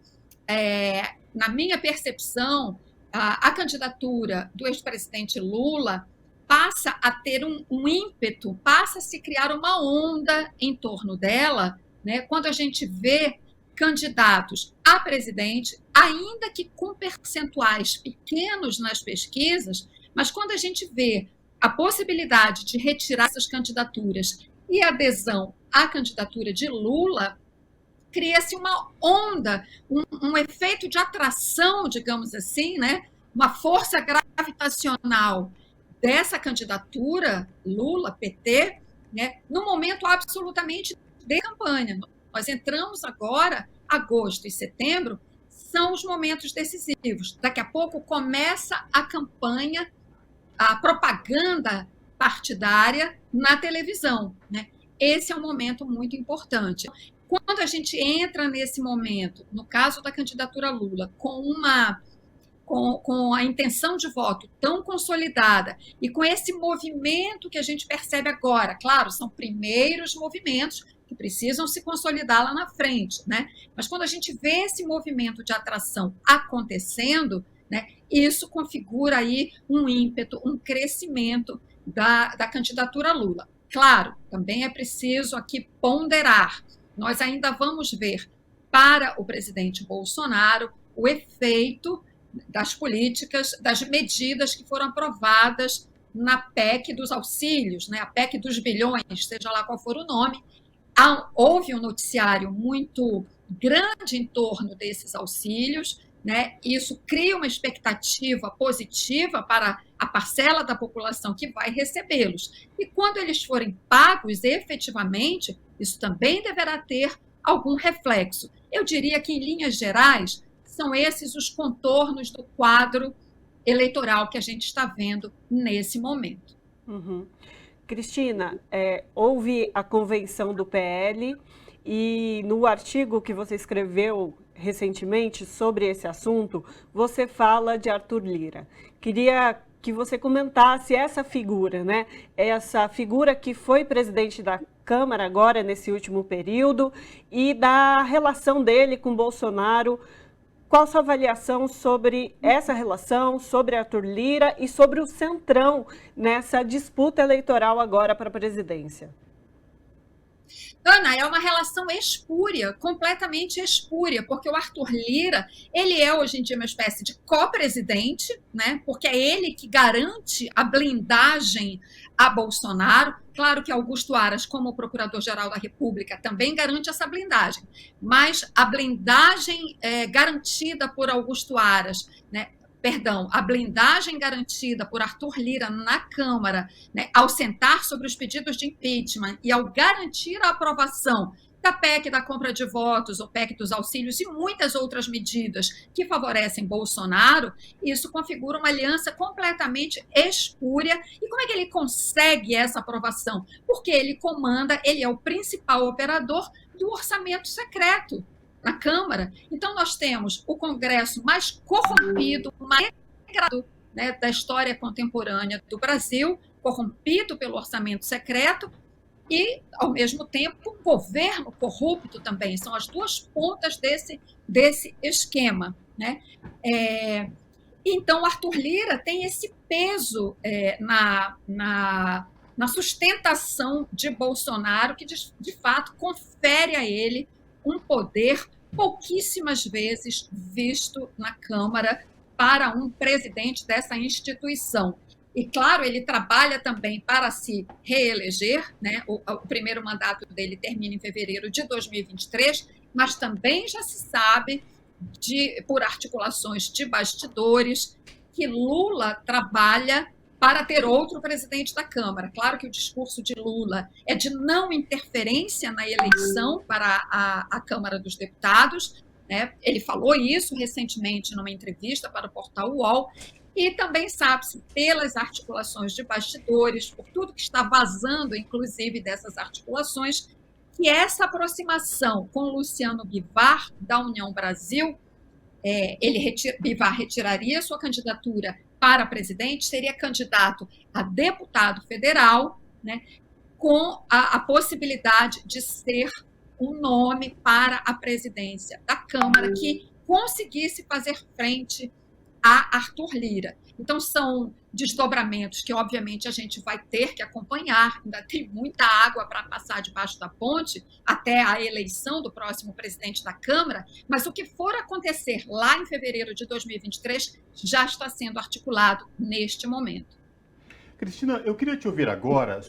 na minha percepção, a candidatura do ex-presidente Lula passa a ter um ímpeto, passa a se criar uma onda em torno dela, né, quando a gente vê candidatos a presidente, ainda que com percentuais pequenos nas pesquisas, mas quando a gente vê a possibilidade de retirar essas candidaturas e adesão à candidatura de Lula, cria-se uma onda, um efeito de atração, digamos assim, né, uma força gravitacional dessa candidatura, Lula, PT, né, no momento absolutamente de campanha. Nós entramos agora, agosto e setembro, são os momentos decisivos. Daqui a pouco começa a campanha, a propaganda partidária na televisão, né? Esse é um momento muito importante. Quando a gente entra nesse momento, no caso da candidatura Lula, com a intenção de voto tão consolidada e com esse movimento que a gente percebe agora, claro, são primeiros movimentos que precisam se consolidar lá na frente, né? Mas quando a gente vê esse movimento de atração acontecendo, né, isso configura aí um ímpeto, um crescimento da candidatura Lula. Claro, também é preciso aqui ponderar. Nós ainda vamos ver para o presidente Bolsonaro o efeito das políticas, das medidas que foram aprovadas na PEC dos auxílios, né, a PEC dos bilhões, seja lá qual for o nome. Houve um noticiário muito grande em torno desses auxílios, né? Isso cria uma expectativa positiva para a parcela da população que vai recebê-los. E quando eles forem pagos efetivamente, isso também deverá ter algum reflexo. Eu diria que, em linhas gerais, são esses os contornos do quadro eleitoral que a gente está vendo nesse momento. Uhum. Cristina, houve a convenção do PL e no artigo que você escreveu recentemente sobre esse assunto, você fala de Arthur Lira. Queria que você comentasse essa figura, né? Essa figura que foi presidente da Câmara agora nesse último período e da relação dele com Bolsonaro. Qual a sua avaliação sobre essa relação, sobre Arthur Lira e sobre o Centrão nessa disputa eleitoral agora para a presidência? Ana, é uma relação espúria, completamente espúria, porque o Arthur Lira, ele é hoje em dia uma espécie de co-presidente, né? Porque é ele que garante a blindagem a Bolsonaro. Claro que Augusto Aras, como Procurador-Geral da República, também garante essa blindagem, mas a blindagem garantida por Augusto Aras, né? A blindagem garantida por Arthur Lira na Câmara, né, ao sentar sobre os pedidos de impeachment e ao garantir a aprovação da PEC da compra de votos, ou PEC dos auxílios e muitas outras medidas que favorecem Bolsonaro, isso configura uma aliança completamente espúria. E como é que ele consegue essa aprovação? Porque ele comanda, ele é o principal operador do orçamento secreto na Câmara. Então, nós temos o Congresso mais corrompido, mais degradado, né, da história contemporânea do Brasil, corrompido pelo orçamento secreto e, ao mesmo tempo, um governo corrupto também. São as duas pontas desse esquema, né? Então, Arthur Lira tem esse peso na sustentação de Bolsonaro, que, de fato, confere a ele um poder pouquíssimas vezes visto na Câmara para um presidente dessa instituição. E, claro, ele trabalha também para se reeleger, né? O primeiro mandato dele termina em fevereiro de 2023, mas também já se sabe, por articulações de bastidores, que Lula trabalha para ter outro presidente da Câmara. Claro que o discurso de Lula é de não interferência na eleição para a Câmara dos Deputados, né? Ele falou isso recentemente numa entrevista para o portal UOL, e também sabe-se, pelas articulações de bastidores, por tudo que está vazando, inclusive, dessas articulações, que essa aproximação com Luciano Bivar, da União Brasil, Bivar retiraria sua candidatura para presidente, seria candidato a deputado federal, né, com a possibilidade de ser um nome para a presidência da Câmara que conseguisse fazer frente a Arthur Lira. Então, são desdobramentos que, obviamente, a gente vai ter que acompanhar. Ainda tem muita água para passar debaixo da ponte até a eleição do próximo presidente da Câmara, mas o que for acontecer lá em fevereiro de 2023 já está sendo articulado neste momento. Cristina, eu queria te ouvir agora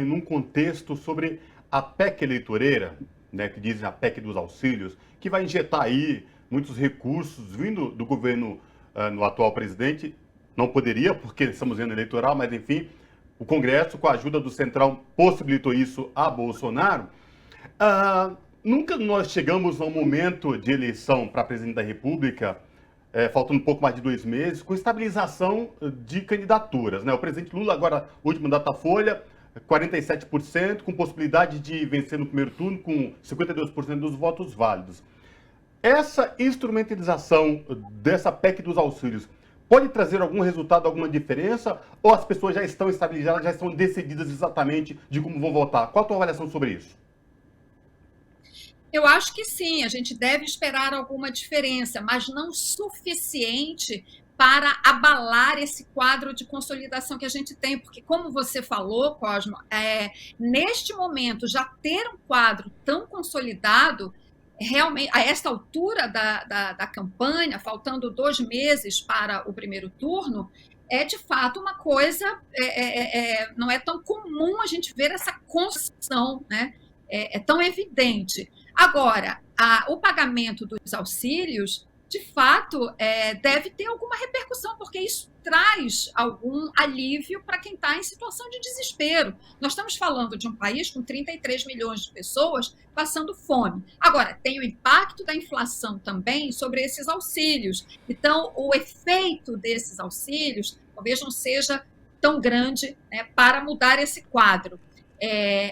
num contexto sobre a PEC eleitoreira, né, que dizem a PEC dos auxílios, que vai injetar aí muitos recursos vindo do governo no atual presidente. Não poderia, porque estamos em ano eleitoral, mas enfim, o Congresso, com a ajuda do Centrão, possibilitou isso a Bolsonaro. Nunca nós chegamos a um momento de eleição para presidente da República, faltando um pouco mais de 2 meses, com estabilização de candidaturas, né? O presidente Lula, agora, último Datafolha, 47%, com possibilidade de vencer no primeiro turno, com 52% dos votos válidos. Essa instrumentalização dessa PEC dos auxílios pode trazer algum resultado, alguma diferença? Ou as pessoas já estão estabilizadas, já estão decididas exatamente de como vão votar? Qual a tua avaliação sobre isso? Eu acho que sim, a gente deve esperar alguma diferença, mas não suficiente para abalar esse quadro de consolidação que a gente tem, porque, como você falou, Cosmo, neste momento, já ter um quadro tão consolidado, realmente, a esta altura da campanha, faltando 2 meses para o primeiro turno, é de fato uma coisa, não é tão comum a gente ver essa construção, né? É tão evidente. Agora, o pagamento dos auxílios, de fato, deve ter alguma repercussão, porque isso traz algum alívio para quem está em situação de desespero. Nós estamos falando de um país com 33 milhões de pessoas passando fome. Agora, tem o impacto da inflação também sobre esses auxílios. Então, o efeito desses auxílios talvez não seja tão grande, né, para mudar esse quadro.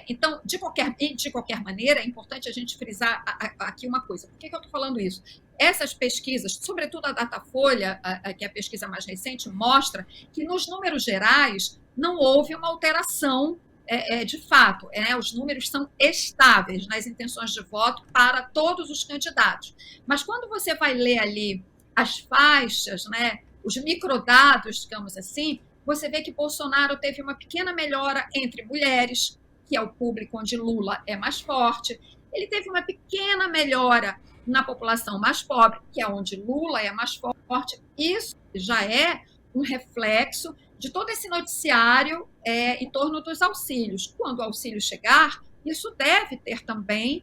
Então, de qualquer maneira, é importante a gente frisar aqui uma coisa. Por que eu estou falando isso? Essas pesquisas, sobretudo a Datafolha, que é a pesquisa mais recente, mostra que, nos números gerais, não houve uma alteração de fato. Os números são estáveis nas intenções de voto para todos os candidatos. Mas quando você vai ler ali as faixas, né, os microdados, digamos assim, você vê que Bolsonaro teve uma pequena melhora entre mulheres, que é o público onde Lula é mais forte. Ele teve uma pequena melhora na população mais pobre, que é onde Lula é mais forte. Isso já é um reflexo de todo esse noticiário em torno dos auxílios. Quando o auxílio chegar, isso deve ter também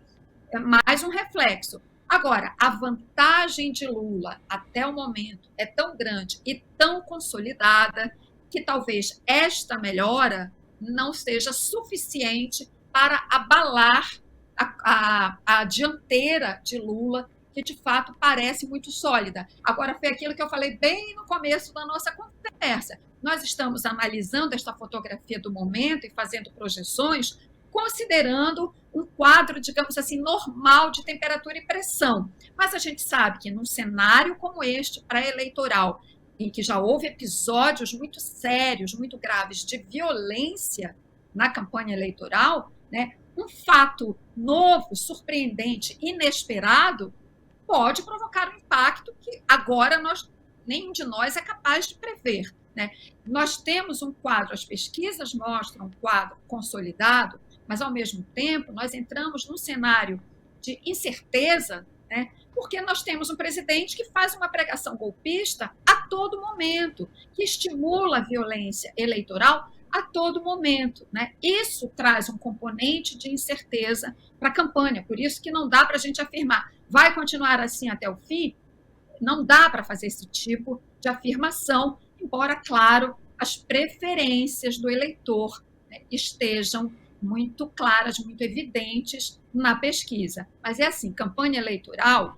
mais um reflexo. Agora, a vantagem de Lula até o momento é tão grande e tão consolidada que talvez esta melhora não seja suficiente para abalar a dianteira de Lula, que de fato parece muito sólida. Agora, foi aquilo que eu falei bem no começo da nossa conversa. Nós estamos analisando esta fotografia do momento e fazendo projeções, considerando um quadro, digamos assim, normal de temperatura e pressão. Mas a gente sabe que num cenário como este, pré-eleitoral, em que já houve episódios muito sérios, muito graves de violência na campanha eleitoral, né, um fato novo, surpreendente, inesperado, pode provocar um impacto que agora nenhum de nós é capaz de prever, né? Nós temos um quadro, as pesquisas mostram um quadro consolidado, mas, ao mesmo tempo, nós entramos num cenário de incerteza, né? Porque nós temos um presidente que faz uma pregação golpista a todo momento, que estimula a violência eleitoral a todo momento, né? Isso traz um componente de incerteza para a campanha, por isso que não dá para a gente afirmar, vai continuar assim até o fim? Não dá para fazer esse tipo de afirmação, embora, claro, as preferências do eleitor, né, estejam muito claras, muito evidentes na pesquisa. Mas é assim, campanha eleitoral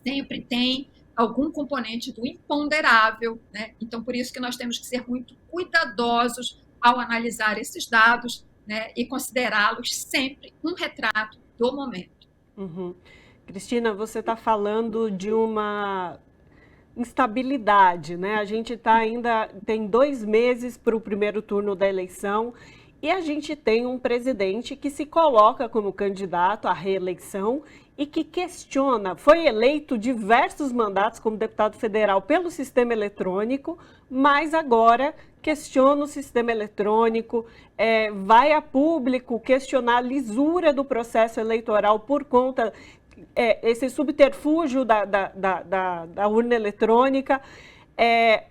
sempre tem algum componente do imponderável, né? Então, por isso que nós temos que ser muito cuidadosos ao analisar esses dados, né, e considerá-los sempre um retrato do momento. Uhum. Cristina, você está falando de uma instabilidade, né? A gente tem 2 meses para o primeiro turno da eleição E a gente tem um presidente que se coloca como candidato à reeleição e que questiona, foi eleito diversos mandatos como deputado federal pelo sistema eletrônico, mas agora questiona o sistema eletrônico, vai a público questionar a lisura do processo eleitoral por conta esse subterfúgio da urna eletrônica.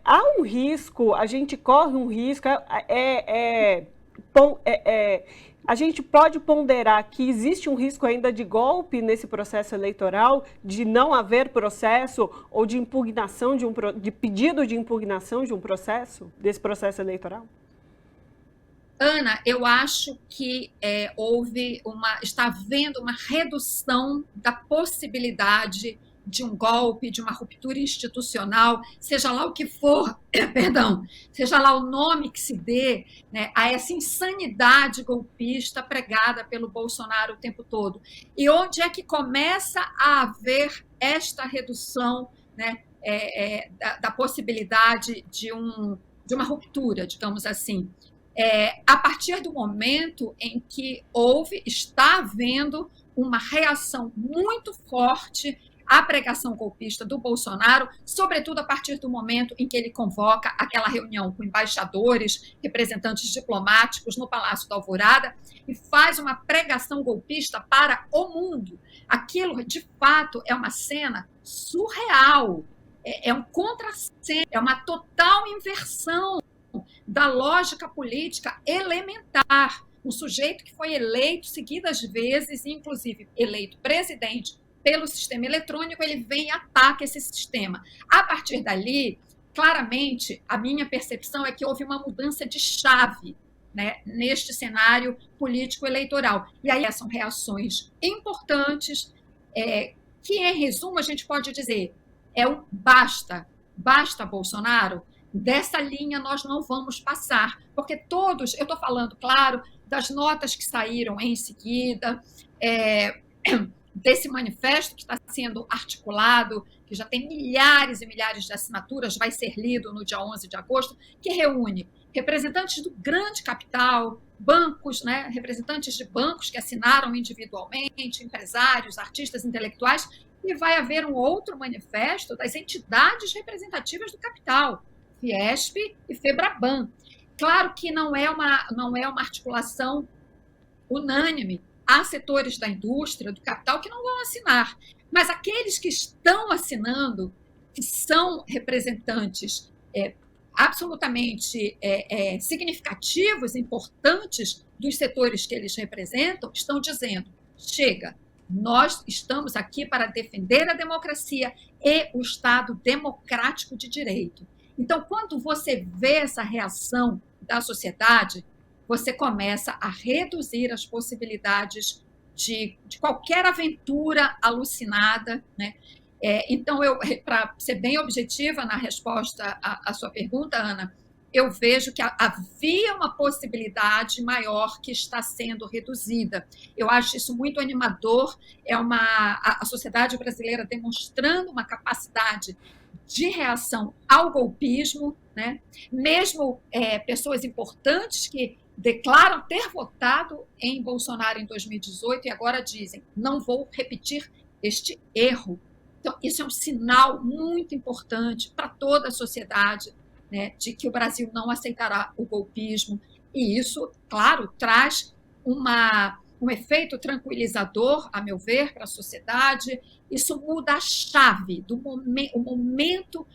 Há um risco, a gente corre um risco, a gente pode ponderar que existe um risco ainda de golpe nesse processo eleitoral, de não haver processo ou de impugnação de pedido de impugnação de um processo, desse processo eleitoral? Ana, eu acho que está havendo uma redução da possibilidade de um golpe, de uma ruptura institucional, seja lá o que for, seja lá o nome que se dê, né, a essa insanidade golpista pregada pelo Bolsonaro o tempo todo. E onde é que começa a haver esta redução, né, da possibilidade de uma ruptura, digamos assim? A partir do momento em que está havendo uma reação muito forte à pregação golpista do Bolsonaro, sobretudo a partir do momento em que ele convoca aquela reunião com embaixadores, representantes diplomáticos no Palácio da Alvorada e faz uma pregação golpista para o mundo. Aquilo, de fato, é uma cena surreal, é um contrassenso, é uma total inversão da lógica política elementar. Um sujeito que foi eleito seguidas vezes, inclusive eleito presidente pelo sistema eletrônico, ele vem e ataca esse sistema. A partir dali, claramente, a minha percepção é que houve uma mudança de chave, né, neste cenário político-eleitoral. E aí são reações importantes, que, em resumo, a gente pode dizer, basta Bolsonaro, dessa linha nós não vamos passar, porque todos, eu estou falando, claro, das notas que saíram em seguida, desse manifesto que está sendo articulado, que já tem milhares e milhares de assinaturas, vai ser lido no dia 11 de agosto, que reúne representantes do grande capital, bancos, né, representantes de bancos que assinaram individualmente, empresários, artistas intelectuais, e vai haver um outro manifesto das entidades representativas do capital, Fiesp e Febraban. Claro que não é uma articulação unânime. Há setores da indústria, do capital, que não vão assinar. Mas aqueles que estão assinando, que são representantes absolutamente significativos, importantes dos setores que eles representam, estão dizendo, chega, nós estamos aqui para defender a democracia e o Estado democrático de direito. Então, quando você vê essa reação da sociedade, você começa a reduzir as possibilidades de qualquer aventura alucinada, né? Então, para ser bem objetiva na resposta à sua pergunta, Ana, eu vejo que havia uma possibilidade maior que está sendo reduzida. Eu acho isso muito animador, a sociedade brasileira demonstrando uma capacidade de reação ao golpismo, né? Mesmo pessoas importantes que declaram ter votado em Bolsonaro em 2018 e agora dizem, não vou repetir este erro. Então, isso é um sinal muito importante para toda a sociedade, né, de que o Brasil não aceitará o golpismo. E isso, claro, traz um efeito tranquilizador, a meu ver, para a sociedade. Isso muda a chave o momento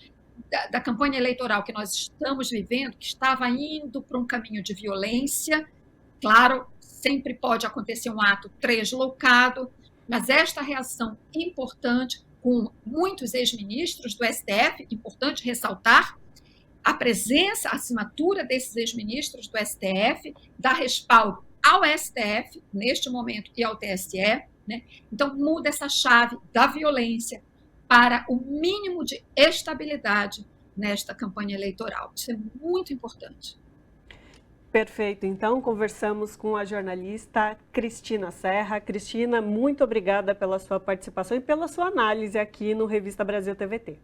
da campanha eleitoral que nós estamos vivendo, que estava indo para um caminho de violência. Claro, sempre pode acontecer um ato deslocado, mas esta reação importante, com muitos ex-ministros do STF, importante ressaltar, a presença, a assinatura desses ex-ministros do STF dá respaldo ao STF, neste momento, e ao TSE, né? Então, muda essa chave da violência para o mínimo de estabilidade nesta campanha eleitoral. Isso é muito importante. Perfeito. Então, conversamos com a jornalista Cristina Serra. Cristina, muito obrigada pela sua participação e pela sua análise aqui no Revista Brasil TVT.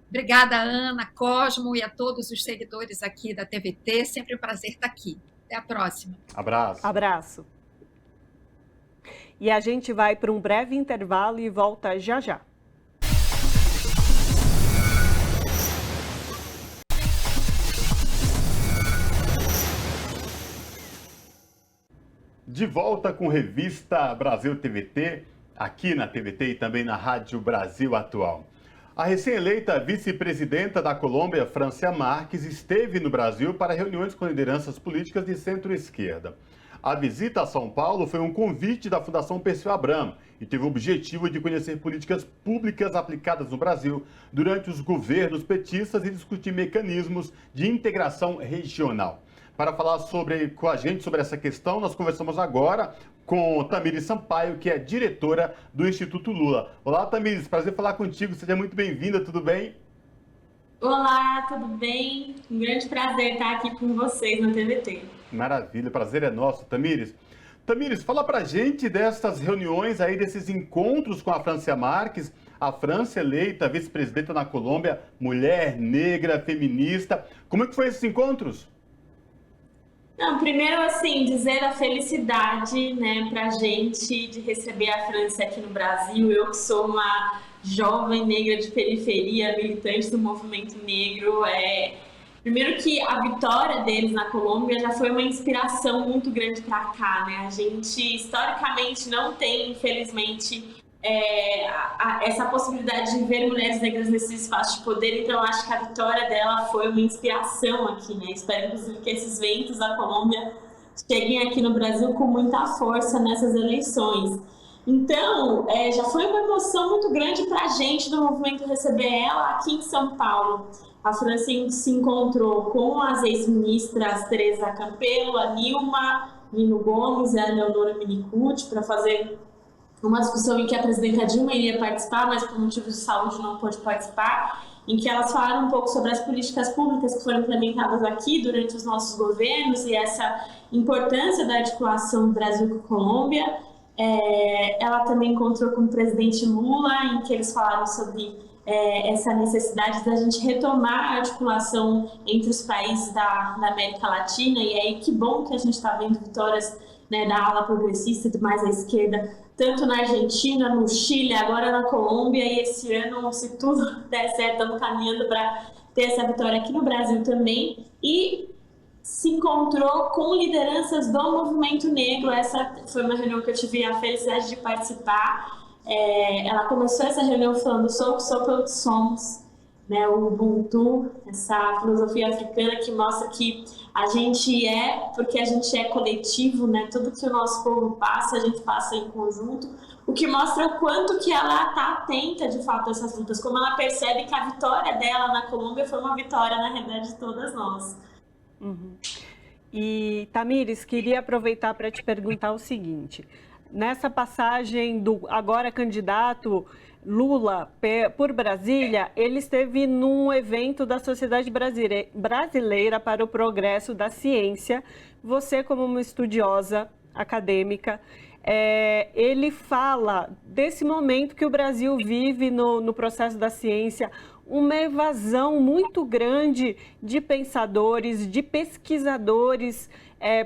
Obrigada, Ana, Cosmo e a todos os seguidores aqui da TVT. Sempre um prazer estar aqui. Até a próxima. Abraço. Abraço. E a gente vai para um breve intervalo e volta já já. De volta com Revista Brasil TVT, aqui na TVT e também na Rádio Brasil Atual. A recém-eleita vice-presidenta da Colômbia, Francia Márquez, esteve no Brasil para reuniões com lideranças políticas de centro-esquerda. A visita a São Paulo foi um convite da Fundação Perseu Abramo e teve o objetivo de conhecer políticas públicas aplicadas no Brasil durante os governos petistas e discutir mecanismos de integração regional. Para falar com a gente sobre essa questão, nós conversamos agora com Tamires Sampaio, que é diretora do Instituto Lula. Olá, Tamires, prazer falar contigo, seja muito bem-vinda, tudo bem? Olá, tudo bem? Um grande prazer estar aqui com vocês na TVT. Maravilha, prazer é nosso, Tamires. Tamires, fala pra gente dessas reuniões aí, desses encontros com a Francia Márquez, a França eleita vice-presidenta na Colômbia, mulher, negra, feminista. Como é que foi esses encontros? Não, primeiro, assim, dizer a felicidade, né, pra gente de receber a França aqui no Brasil. Eu que sou uma jovem negra de periferia, militante do movimento negro, primeiro que a vitória deles na Colômbia já foi uma inspiração muito grande para cá, né? A gente, historicamente, não tem, infelizmente, essa possibilidade de ver mulheres negras nesse espaço de poder, então acho que a vitória dela foi uma inspiração aqui, né? Espero, inclusive, que esses ventos da Colômbia cheguem aqui no Brasil com muita força nessas eleições. Então, já foi uma emoção muito grande para a gente do movimento receber ela aqui em São Paulo. A França se encontrou com as ex-ministras Teresa Campelo, a Nilma, Nino Gomes e a Leonora Minicucci para fazer uma discussão em que a presidenta Dilma iria participar, mas por motivos de saúde não pôde participar, em que elas falaram um pouco sobre as políticas públicas que foram implementadas aqui durante os nossos governos e essa importância da articulação do Brasil com a Colômbia. Ela também encontrou com o presidente Lula, em que eles falaram sobre essa necessidade da gente retomar a articulação entre os países da América Latina, e aí que bom que a gente está vendo vitórias, né, da ala progressista e mais à esquerda, tanto na Argentina, no Chile, agora na Colômbia, e esse ano, se tudo der certo, estamos caminhando para ter essa vitória aqui no Brasil também, e se encontrou com lideranças do movimento negro. Essa foi uma reunião que eu tive a felicidade de participar. Ela começou essa reunião falando sou pelo que somos, né, o Ubuntu, essa filosofia africana que mostra que a gente porque a gente é coletivo, né, tudo que o nosso povo passa, a gente passa em conjunto, o que mostra o quanto que ela está atenta, de fato, a essas lutas, como ela percebe que a vitória dela na Colômbia foi uma vitória, na realidade, de todas nós. Uhum. E, Tamires, queria aproveitar para te perguntar o seguinte: nessa passagem do agora candidato Lula por Brasília, ele esteve num evento da Sociedade Brasileira para o Progresso da Ciência. Você, como uma estudiosa acadêmica, ele fala desse momento que o Brasil vive no processo da ciência, uma evasão muito grande de pensadores, de pesquisadores,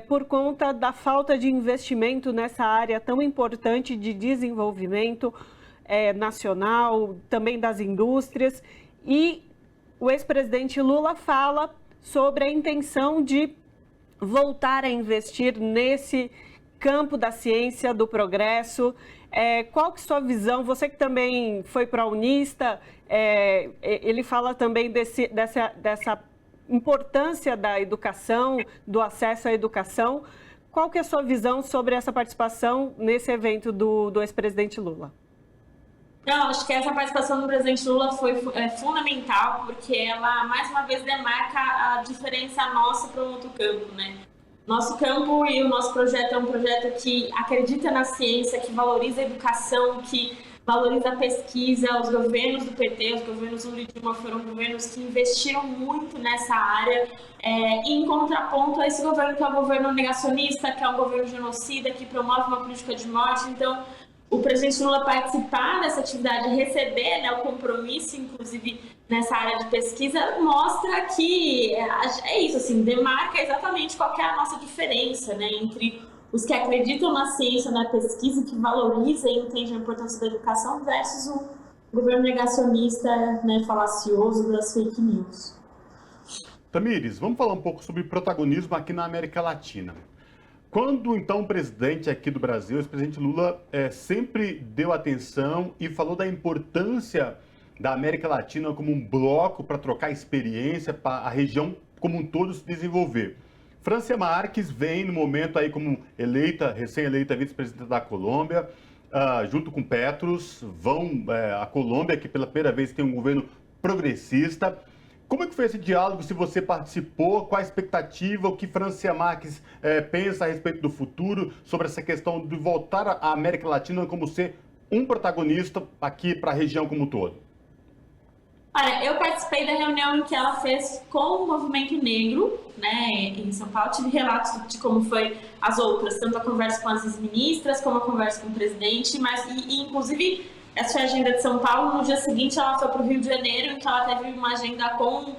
por conta da falta de investimento nessa área tão importante de desenvolvimento nacional, também das indústrias. E o ex-presidente Lula fala sobre a intenção de voltar a investir nesse campo da ciência, do progresso. Qual que é a sua visão? Você que também foi prounista, ele fala também dessa importância da educação, do acesso à educação. Qual que é a sua visão sobre essa participação nesse evento do ex-presidente Lula? Não, acho que essa participação do presidente Lula foi fundamental, porque ela, mais uma vez, demarca a diferença nossa para o outro campo, né? Nosso campo e o nosso projeto é um projeto que acredita na ciência, que valoriza a educação, que valoriza a pesquisa. Os governos do PT, os governos do Dilma foram governos que investiram muito nessa área, em contraponto a esse governo que é um governo negacionista, que é um governo genocida, que promove uma política de morte. Então, o presidente Lula participar dessa atividade, receber, né, o compromisso, inclusive nessa área de pesquisa, mostra que é isso, assim, demarca exatamente qual que é a nossa diferença, né, entre os que acreditam na ciência, na pesquisa, que valoriza e entende a importância da educação, versus o governo negacionista, né, falacioso das fake news. Tamires, vamos falar um pouco sobre protagonismo aqui na América Latina. Quando, então, o presidente aqui do Brasil, o presidente Lula, sempre deu atenção e falou da importância da América Latina como um bloco para trocar experiência, para a região como um todo se desenvolver. Francia Márquez vem no momento aí como recém-eleita vice-presidenta da Colômbia, junto com Petros, vão à Colômbia, que pela primeira vez tem um governo progressista. Como é que foi esse diálogo, se você participou, qual a expectativa, o que Francia Márquez pensa a respeito do futuro, sobre essa questão de voltar à América Latina como ser um protagonista aqui para a região como um todo? Olha, eu participei da reunião em que ela fez com o movimento negro, né, em São Paulo. Tive relatos de como foi as outras, tanto a conversa com as ex-ministras, como a conversa com o presidente, mas inclusive essa foi a agenda de São Paulo. No dia seguinte ela foi para o Rio de Janeiro, em que ela teve uma agenda com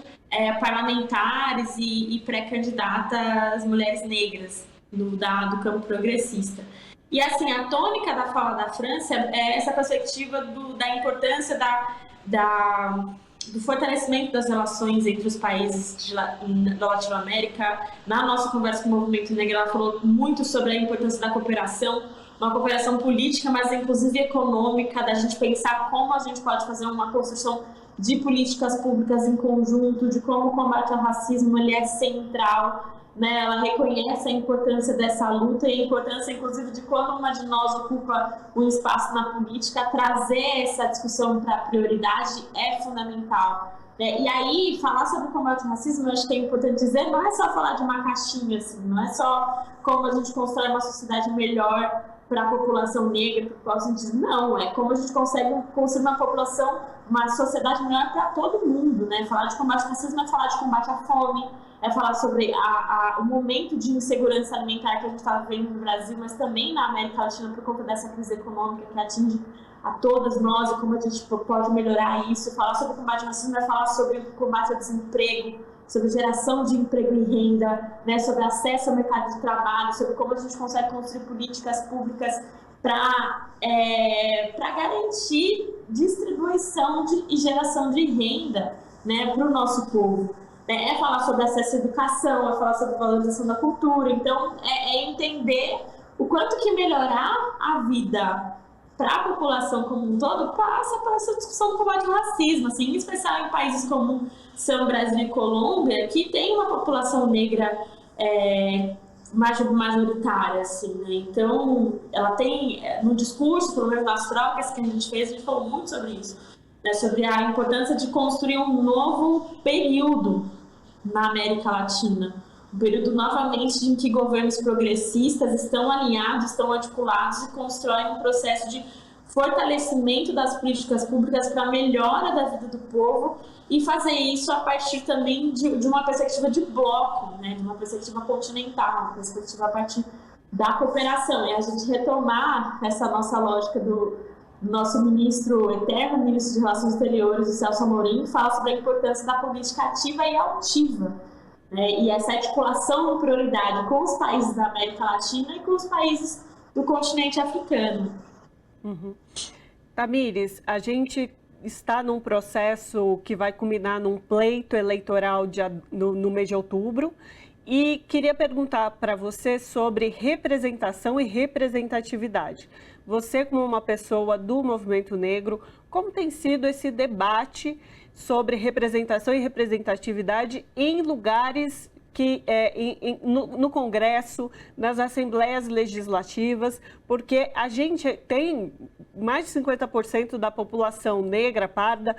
parlamentares e pré-candidatas mulheres negras do campo progressista. E assim, a tônica da fala da França é essa perspectiva da importância do fortalecimento das relações entre os países da Latinoamérica. Na nossa conversa com o movimento negro, ela falou muito sobre a importância da cooperação, uma cooperação política, mas inclusive econômica, da gente pensar como a gente pode fazer uma construção de políticas públicas em conjunto, de como o combate ao racismo ele é central, né? Ela reconhece a importância dessa luta e a importância, inclusive, de quando uma de nós ocupa um espaço na política, trazer essa discussão para a prioridade é fundamental. E aí, falar sobre o combate ao racismo, eu acho que é importante dizer, não é só falar de uma caixinha, assim, não é só como a gente constrói uma sociedade melhor para a população negra, para o sentido, não, é como a gente consegue construir uma sociedade melhor para todo mundo, né? Falar de combate ao racismo é falar de combate à fome, é falar sobre o momento de insegurança alimentar que a gente está vivendo no Brasil, mas também na América Latina por conta dessa crise econômica que atinge a todas nós e como a gente pode melhorar isso. Falar sobre o combate ao racismo é falar sobre o combate ao desemprego, sobre geração de emprego e renda, né, sobre acesso ao mercado de trabalho, sobre como a gente consegue construir políticas públicas para garantir distribuição e geração de renda, né, para o nosso povo. É falar sobre acesso à educação, é falar sobre valorização da cultura. Então, é entender o quanto que melhorar a vida para a população como um todo passa por essa discussão do combate ao racismo, assim, em especial em países como São Brasil e Colômbia, que tem uma população negra majoritária, assim, né? Então, ela tem, no discurso, pelo menos nas trocas que a gente fez, a gente falou muito sobre isso, né? Sobre a importância de construir um novo período na América Latina, um período novamente em que governos progressistas estão alinhados, estão articulados e constroem um processo de fortalecimento das políticas públicas para a melhora da vida do povo e fazer isso a partir também de uma perspectiva de bloco, né, de uma perspectiva continental, uma perspectiva a partir da cooperação. E a gente retomar essa nossa lógica do nosso eterno ministro de Relações Exteriores, o Celso Amorim, fala sobre a importância da política ativa e altiva, né, e essa articulação de prioridade com os países da América Latina e com os países do continente africano. Uhum. Tamires, a gente está num processo que vai culminar num pleito eleitoral no mês de outubro e queria perguntar para você sobre representação e representatividade. Você, como uma pessoa do movimento negro, como tem sido esse debate sobre representação e representatividade em lugares que no Congresso, nas assembleias legislativas, porque a gente tem mais de 50% da população negra, parda,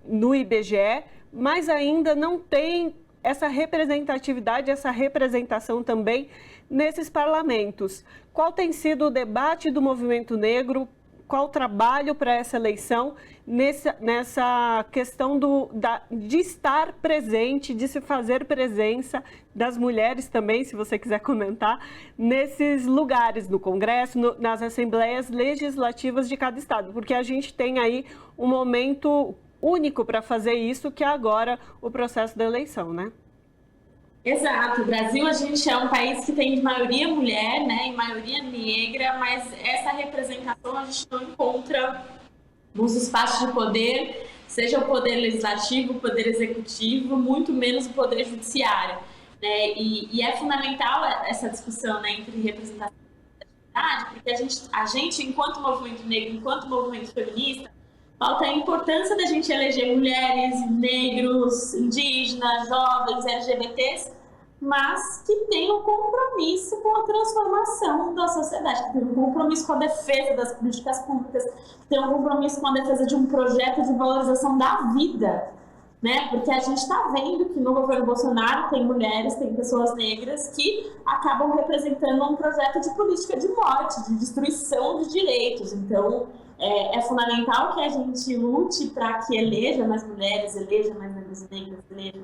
no IBGE, mas ainda não tem essa representatividade, essa representação também nesses parlamentos. Qual tem sido o debate do movimento negro qual o trabalho para essa eleição nessa questão de estar presente, de se fazer presença das mulheres também, se você quiser comentar, nesses lugares, no Congresso, nas assembleias legislativas de cada estado, porque a gente tem aí um momento único para fazer isso, que é agora o processo da eleição, né? Exato. O Brasil, a gente é um país que tem de maioria mulher, né, e maioria negra, mas essa representação a gente não encontra nos espaços de poder, seja o poder legislativo, o poder executivo, muito menos o poder judiciário, né? E é fundamental essa discussão, né, entre representação e representatividade, porque a gente, enquanto movimento negro, enquanto movimento feminista, falta a importância da gente eleger mulheres, negros, indígenas, jovens, LGBTs, mas que tenham um compromisso com a transformação da sociedade, que tenham um compromisso com a defesa das políticas públicas, que tenham um compromisso com a defesa de um projeto de valorização da vida, né? Porque a gente está vendo que no governo Bolsonaro tem mulheres, tem pessoas negras que acabam representando um projeto de política de morte, de destruição de direitos. Então, é fundamental que a gente lute para que eleja mais mulheres, eleja mais negros e negras, eleja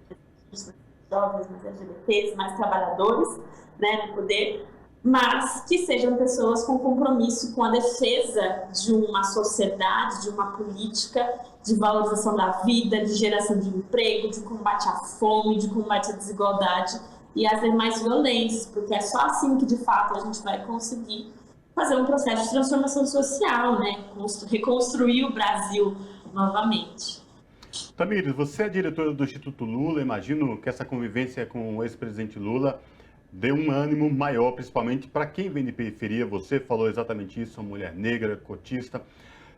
mais jovens, mais LGBTs, mais trabalhadores, né, no poder, mas que sejam pessoas com compromisso com a defesa de uma sociedade, de uma política de valorização da vida, de geração de emprego, de combate à fome, de combate à desigualdade e às demais violências, porque é só assim que, de fato, a gente vai conseguir fazer um processo de transformação social, né? Reconstruir o Brasil novamente. Tamires, você é diretora do Instituto Lula. Imagino que essa convivência com o ex-presidente Lula dê um ânimo maior, principalmente para quem vem de periferia. Você falou exatamente isso, uma mulher negra, cotista.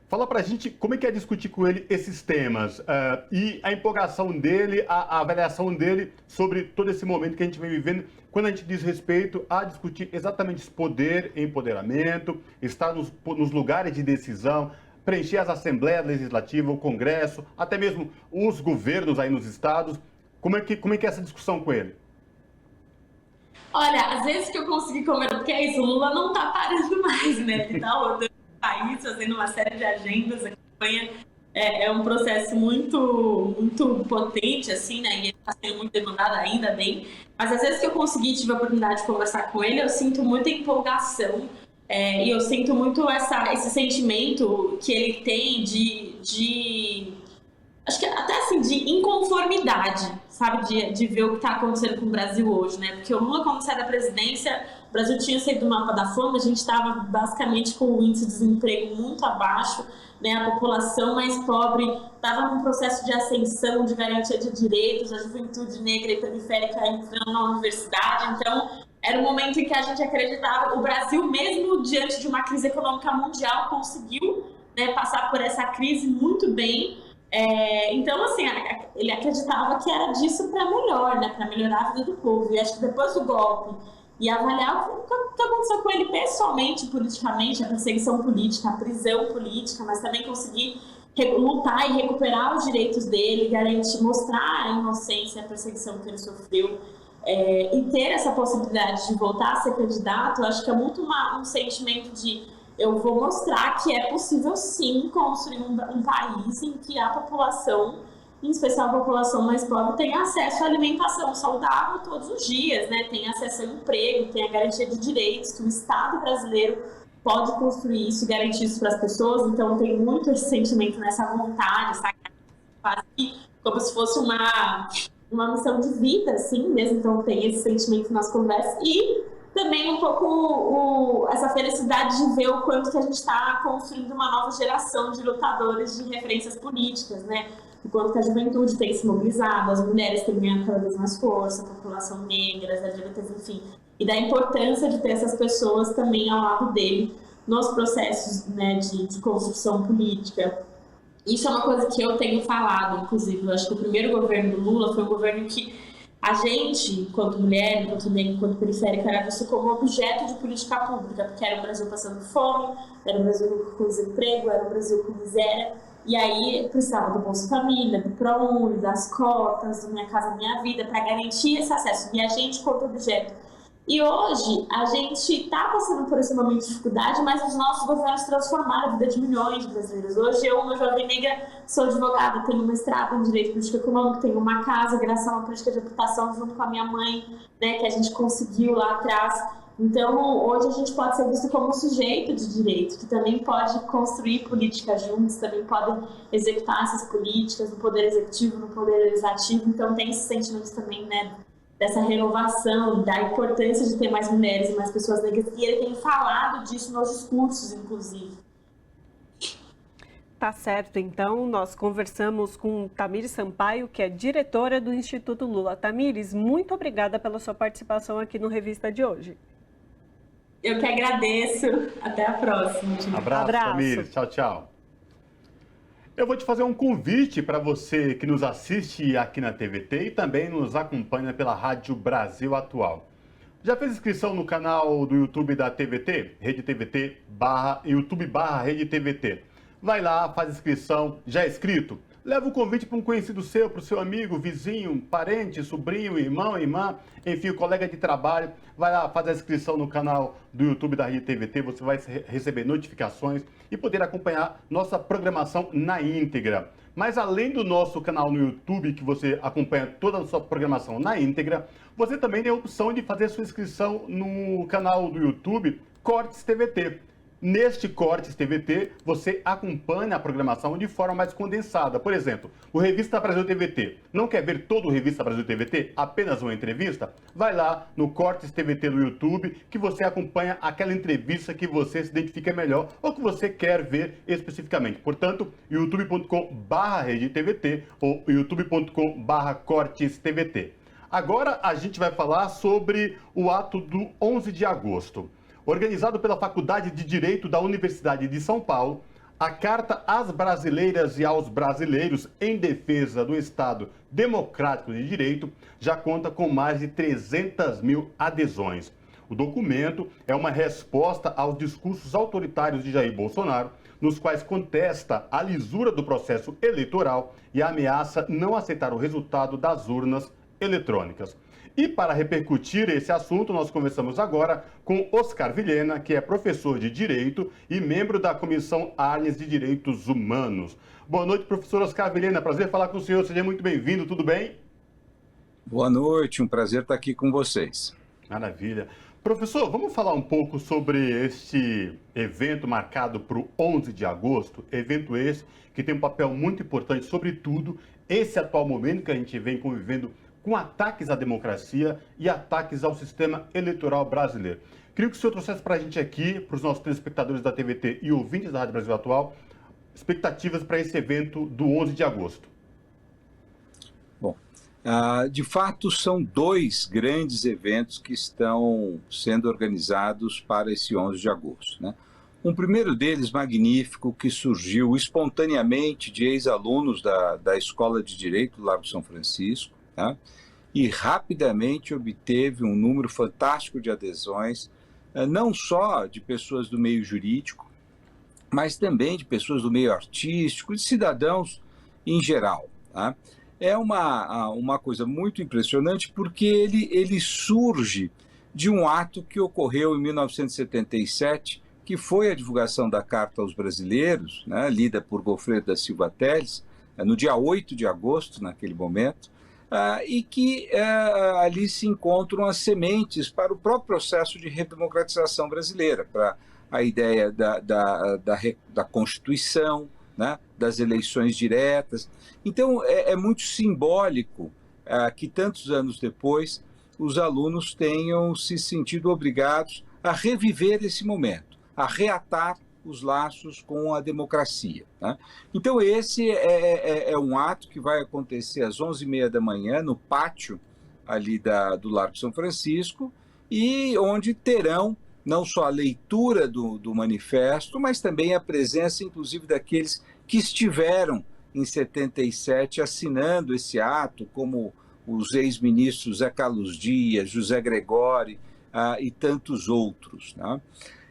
Fala pra gente como é que é discutir com ele esses temas e a empolgação dele, a avaliação dele sobre todo esse momento que a gente vem vivendo, quando a gente diz respeito a discutir exatamente esse poder, empoderamento, estar nos lugares de decisão, preencher as assembleias legislativas, o Congresso, até mesmo os governos aí nos estados. Como é que é essa discussão com ele? Olha, às vezes que eu consegui conversar, porque é isso, o Lula não tá parando mais, né? Ele tá rodando o país, fazendo uma série de agendas, a campanha é um processo muito, muito potente, assim, né? E ele tá sendo muito demandado ainda bem. Mas às vezes que eu tive a oportunidade de conversar com ele, eu sinto muita empolgação. E eu sinto muito esse sentimento que ele tem acho que até assim, de inconformidade, sabe, de ver o que está acontecendo com o Brasil hoje, né? Porque o Lula, quando saiu da presidência, o Brasil tinha saído do mapa da fome, a gente estava basicamente com o índice de desemprego muito abaixo, né? A população mais pobre estava num processo de ascensão, de garantia de direitos, a juventude negra e periférica entrando na universidade. Então, era um momento em que a gente acreditava, o Brasil, mesmo diante de uma crise econômica mundial, conseguiu, né, passar por essa crise muito bem. Então, assim, ele acreditava que era disso para melhor, né, para melhorar a vida do povo. E acho que depois do golpe, e avaliar o que aconteceu com ele pessoalmente, politicamente, a perseguição política, a prisão política, mas também conseguir lutar e recuperar os direitos dele, garantir, mostrar a inocência, a perseguição que ele sofreu. E ter essa possibilidade de voltar a ser candidato, eu acho que é muito um sentimento de eu vou mostrar que é possível sim construir um país em que a população, em especial a população mais pobre, tem acesso à alimentação saudável todos os dias, né? Tem acesso ao emprego, tem a garantia de direitos, que o Estado brasileiro pode construir isso e garantir isso para as pessoas. Então tem muito esse sentimento nessa vontade, sabe? Quase como se fosse uma missão de vida, assim mesmo. Então tem esse sentimento nas conversas e também um pouco essa felicidade de ver o quanto que a gente está construindo uma nova geração de lutadores de referências políticas, né? O quanto que a juventude tem se mobilizado, as mulheres têm ganhado cada vez mais força, a população negra, as LGBTs, enfim. E da importância de ter essas pessoas também ao lado dele nos processos, né, de construção política. Isso é uma coisa que eu tenho falado, inclusive. Eu acho que o primeiro governo do Lula foi um governo que a gente, enquanto mulher, enquanto negra, enquanto periférica, era visto como objeto de política pública, porque era o Brasil passando fome, era o Brasil com desemprego, era o Brasil com miséria, e aí precisava do Bolsa Família, do ProUni, das cotas, do Minha Casa Minha Vida, para garantir esse acesso, e a gente, quanto objeto. E hoje a gente está passando por esse momento de dificuldade, mas os nossos governos transformaram a vida de milhões de brasileiros. Hoje eu, uma jovem negra, sou advogada, tenho mestrado em Direito Político Econômico, tenho uma casa graças a uma política de habitação junto com a minha mãe, né, que a gente conseguiu lá atrás. Então, hoje a gente pode ser visto como um sujeito de direito, que também pode construir políticas juntos, também pode executar essas políticas no Poder Executivo, no Poder Legislativo. Então, tem esses sentimentos também, né, dessa renovação, da importância de ter mais mulheres e mais pessoas negras. E ele tem falado disso nos discursos, inclusive. Tá certo, então nós conversamos com Tamires Sampaio, que é diretora do Instituto Lula. Tamires, muito obrigada pela sua participação aqui no Revista de hoje. Eu que agradeço. Até a próxima. Abraço. Tamires. Tchau, tchau. Eu vou te fazer um convite para você que nos assiste aqui na TVT e também nos acompanha pela Rádio Brasil Atual. Já fez inscrição no canal do YouTube da TVT? Rede TVT YouTube/Rede TVT. Vai lá, faz inscrição. Já é inscrito? Leva o convite para um conhecido seu, para o seu amigo, vizinho, parente, sobrinho, irmão, irmã, enfim, colega de trabalho. Vai lá, faz a inscrição no canal do YouTube da Rede TVT, você vai receber notificações e poder acompanhar nossa programação na íntegra. Mas além do nosso canal no YouTube, que você acompanha toda a sua programação na íntegra, você também tem a opção de fazer sua inscrição no canal do YouTube Cortes TVT. Neste Cortes TVT, você acompanha a programação de forma mais condensada. Por exemplo, o Revista Brasil TVT. Não quer ver todo o Revista Brasil TVT? Apenas uma entrevista? Vai lá no Cortes TVT do YouTube, que você acompanha aquela entrevista que você se identifica melhor ou que você quer ver especificamente. Portanto, youtube.com/RedeTVT ou youtube.com/Cortes TVT. Agora a gente vai falar sobre o ato do 11 de agosto. Organizado pela Faculdade de Direito da Universidade de São Paulo, a Carta às Brasileiras e aos Brasileiros em Defesa do Estado Democrático de Direito já conta com mais de 300 mil adesões. O documento é uma resposta aos discursos autoritários de Jair Bolsonaro, nos quais contesta a lisura do processo eleitoral e ameaça não aceitar o resultado das urnas eletrônicas. E para repercutir esse assunto, nós conversamos agora com Oscar Vilhena, que é professor de Direito e membro da Comissão Arnes de Direitos Humanos. Boa noite, professor Oscar Vilhena. Prazer falar com o senhor. Seja muito bem-vindo. Tudo bem? Boa noite. Um prazer estar aqui com vocês. Maravilha. Professor, vamos falar um pouco sobre este evento marcado para o 11 de agosto, evento esse que tem um papel muito importante, sobretudo esse atual momento que a gente vem convivendo com ataques à democracia e ataques ao sistema eleitoral brasileiro. Queria que o senhor trouxesse para a gente aqui, para os nossos telespectadores da TVT e ouvintes da Rádio Brasil Atual, expectativas para esse evento do 11 de agosto. Bom, de fato são dois grandes eventos que estão sendo organizados para esse 11 de agosto, né? Um primeiro deles, magnífico, que surgiu espontaneamente de ex-alunos da Escola de Direito do Largo São Francisco, tá? E rapidamente obteve um número fantástico de adesões, não só de pessoas do meio jurídico, mas também de pessoas do meio artístico, de cidadãos em geral, tá? É uma coisa muito impressionante porque ele surge de um ato que ocorreu em 1977, que foi a divulgação da Carta aos Brasileiros, né, lida por Goffredo da Silva Telles, no dia 8 de agosto, naquele momento, e que ali se encontram as sementes para o próprio processo de redemocratização brasileira, para a ideia da Constituição, né, das eleições diretas. Então, é muito simbólico que tantos anos depois os alunos tenham se sentido obrigados a reviver esse momento, a reatar os laços com a democracia, né? Então esse é um ato que vai acontecer às 11h30 da manhã no pátio ali do Largo São Francisco, e onde terão não só a leitura do manifesto, mas também a presença inclusive daqueles que estiveram em 77 assinando esse ato, como os ex-ministros Zé Carlos Dias, José Gregóri e tantos outros, né?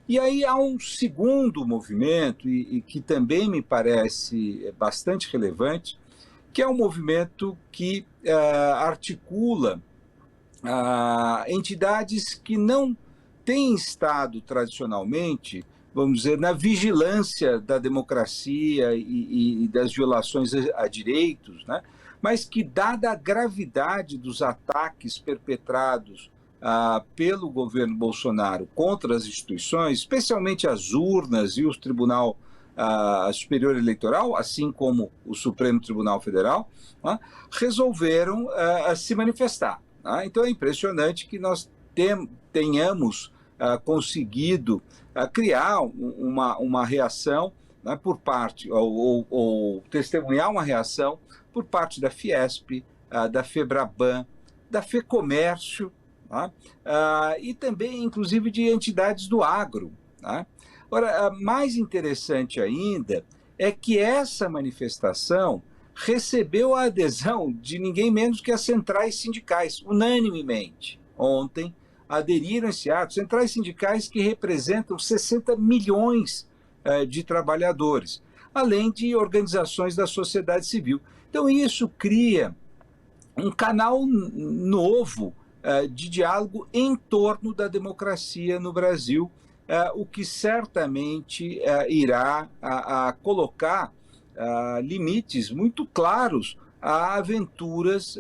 E aí há um segundo movimento, e que também me parece bastante relevante, que é um movimento que articula entidades que não têm estado tradicionalmente, vamos dizer, na vigilância da democracia e das violações a direitos, né? Mas que, dada a gravidade dos ataques perpetrados pelo governo Bolsonaro contra as instituições, especialmente as urnas e o Tribunal Superior Eleitoral, assim como o Supremo Tribunal Federal, né, resolveram se manifestar. Né? Então é impressionante que nós tenhamos conseguido criar uma reação, né, por parte, ou testemunhar uma reação por parte da Fiesp, da FEBRABAN, da FEComércio, né, e também, inclusive, de entidades do agro. Né? Ora, mais interessante ainda é que essa manifestação recebeu a adesão de ninguém menos que as centrais sindicais, unanimemente. Ontem aderiram a esse ato, centrais sindicais que representam 60 milhões de trabalhadores, além de organizações da sociedade civil. Então, isso cria um canal novo de diálogo em torno da democracia no Brasil, o que certamente irá colocar limites muito claros a aventuras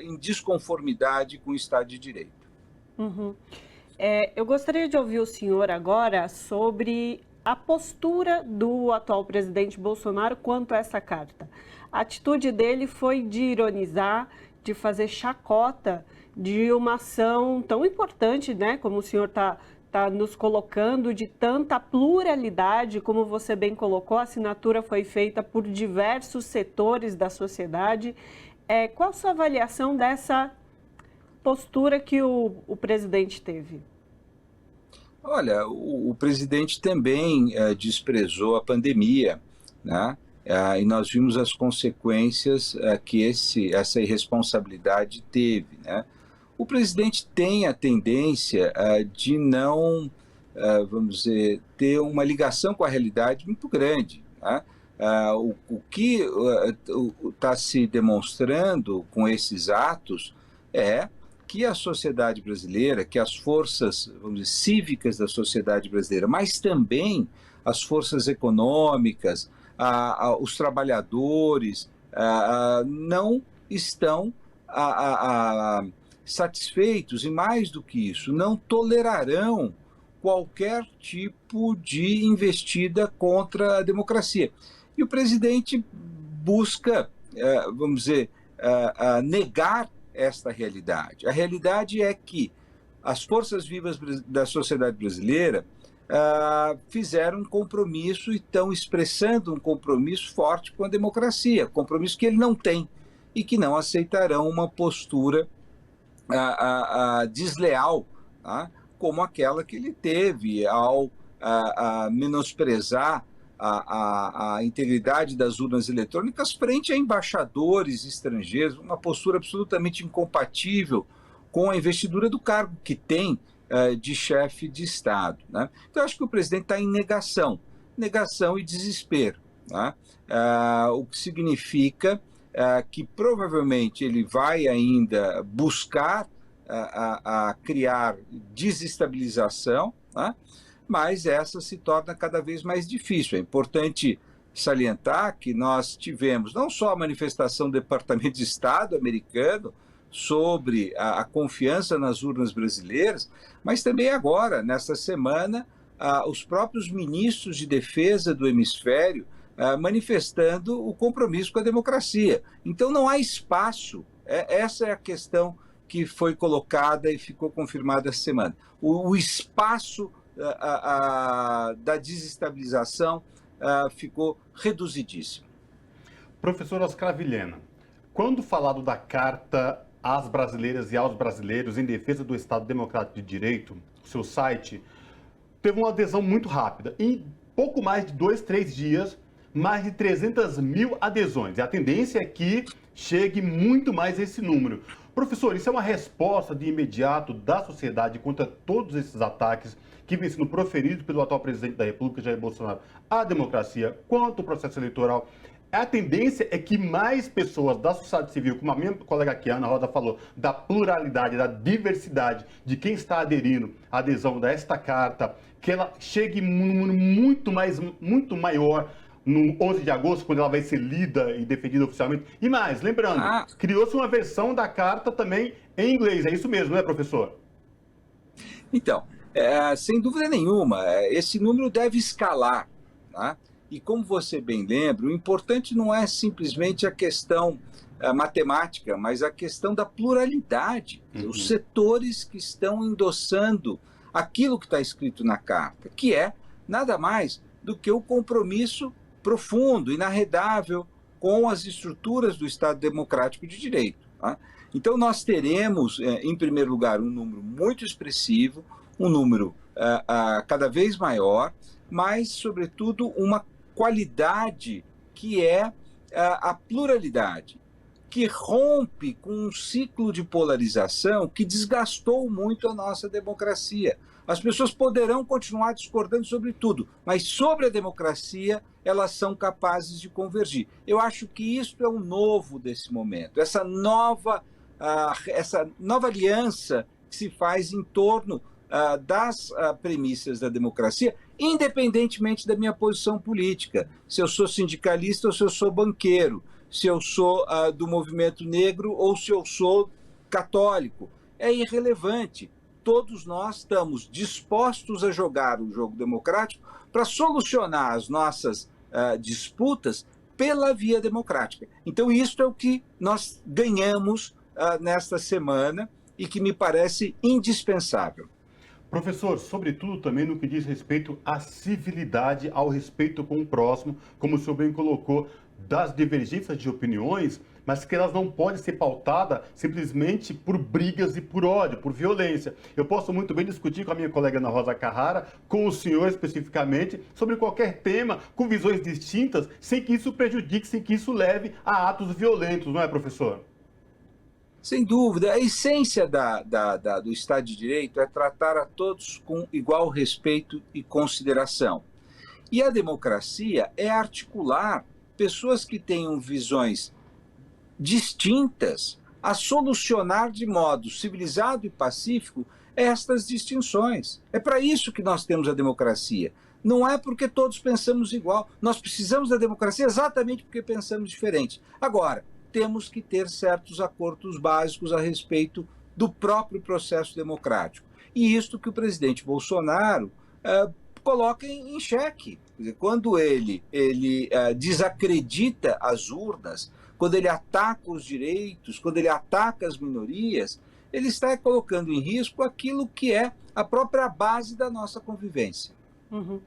em desconformidade com o Estado de Direito. Uhum. Eu gostaria de ouvir o senhor agora sobre a postura do atual presidente Bolsonaro quanto a essa carta. A atitude dele foi de ironizar, de fazer chacota de uma ação tão importante, né, como o senhor está nos colocando, de tanta pluralidade, como você bem colocou, a assinatura foi feita por diversos setores da sociedade. Qual a sua avaliação dessa postura que o presidente teve? Olha, o presidente também desprezou a pandemia, né? E nós vimos as consequências que essa irresponsabilidade teve, né? O presidente tem a tendência de não, vamos dizer, ter uma ligação com a realidade muito grande. Né? O que está se demonstrando com esses atos é que a sociedade brasileira, que as forças, vamos dizer, cívicas da sociedade brasileira, mas também as forças econômicas, os trabalhadores, não estão satisfeitos, e mais do que isso, não tolerarão qualquer tipo de investida contra a democracia. E o presidente busca, vamos dizer, negar esta realidade. A realidade é que as forças vivas da sociedade brasileira fizeram um compromisso e estão expressando um compromisso forte com a democracia, compromisso que ele não tem e que não aceitarão uma postura desleal, tá? Como aquela que ele teve ao menosprezar a integridade das urnas eletrônicas frente a embaixadores estrangeiros, uma postura absolutamente incompatível com a investidura do cargo que tem de chefe de Estado. Né? Então, eu acho que o presidente está em negação e desespero, né? O que significa que provavelmente ele vai ainda buscar criar desestabilização, né? Mas essa se torna cada vez mais difícil. É importante salientar que nós tivemos não só a manifestação do Departamento de Estado americano sobre a confiança nas urnas brasileiras, mas também agora, nesta semana, os próprios ministros de defesa do hemisfério manifestando o compromisso com a democracia. Então não há espaço, essa é a questão que foi colocada e ficou confirmada essa semana. O espaço da desestabilização ficou reduzidíssimo. Professor Oscar Vilhena, quando falado da carta às brasileiras e aos brasileiros em defesa do Estado Democrático de Direito, o seu site teve uma adesão muito rápida. Em pouco mais de 2, 3 dias, mais de 300 mil adesões. E a tendência é que chegue muito mais esse número. Professor, isso é uma resposta de imediato da sociedade contra todos esses ataques que vem sendo proferidos pelo atual presidente da República, Jair Bolsonaro, à democracia, quanto ao processo eleitoral. A tendência é que mais pessoas da sociedade civil, como a minha colega aqui, Ana Rosa, falou, da pluralidade, da diversidade de quem está aderindo à adesão desta carta, que ela chegue num número muito maior no 11 de agosto, quando ela vai ser lida e defendida oficialmente. E mais, lembrando, criou-se uma versão da carta também em inglês. É isso mesmo, né, professor? Então, sem dúvida nenhuma, esse número deve escalar, né? E como você bem lembra, o importante não é simplesmente a questão matemática, mas a questão da pluralidade, os setores que estão endossando aquilo que está escrito na carta, que é nada mais do que o compromisso profundo, inarredável com as estruturas do Estado Democrático de Direito. Tá? Então nós teremos, em primeiro lugar, um número muito expressivo, um número cada vez maior, mas, sobretudo, uma qualidade que é a pluralidade, que rompe com um ciclo de polarização que desgastou muito a nossa democracia. As pessoas poderão continuar discordando sobre tudo, mas sobre a democracia elas são capazes de convergir. Eu acho que isso é o novo desse momento, essa nova aliança que se faz em torno das premissas da democracia, independentemente da minha posição política, se eu sou sindicalista ou se eu sou banqueiro, se eu sou do movimento negro ou se eu sou católico. É irrelevante. Todos nós estamos dispostos a jogar o jogo democrático para solucionar as nossas disputas pela via democrática. Então, isso é o que nós ganhamos nesta semana e que me parece indispensável. Professor, sobretudo também no que diz respeito à civilidade, ao respeito com o próximo, como o senhor bem colocou, das divergências de opiniões, mas que elas não podem ser pautadas simplesmente por brigas e por ódio, por violência. Eu posso muito bem discutir com a minha colega Ana Rosa Carrara, com o senhor especificamente, sobre qualquer tema, com visões distintas, sem que isso prejudique, sem que isso leve a atos violentos, não é, professor? Sem dúvida, a essência do Estado de Direito é tratar a todos com igual respeito e consideração. E a democracia é articular pessoas que tenham visões distintas a solucionar de modo civilizado e pacífico estas distinções. É para isso que nós temos a democracia. Não é porque todos pensamos igual. Nós precisamos da democracia exatamente porque pensamos diferente. Agora, temos que ter certos acordos básicos a respeito do próprio processo democrático. E isto que o presidente Bolsonaro coloca em xeque. Quer dizer, quando ele desacredita as urnas, quando ele ataca os direitos, quando ele ataca as minorias, ele está colocando em risco aquilo que é a própria base da nossa convivência. Uhum.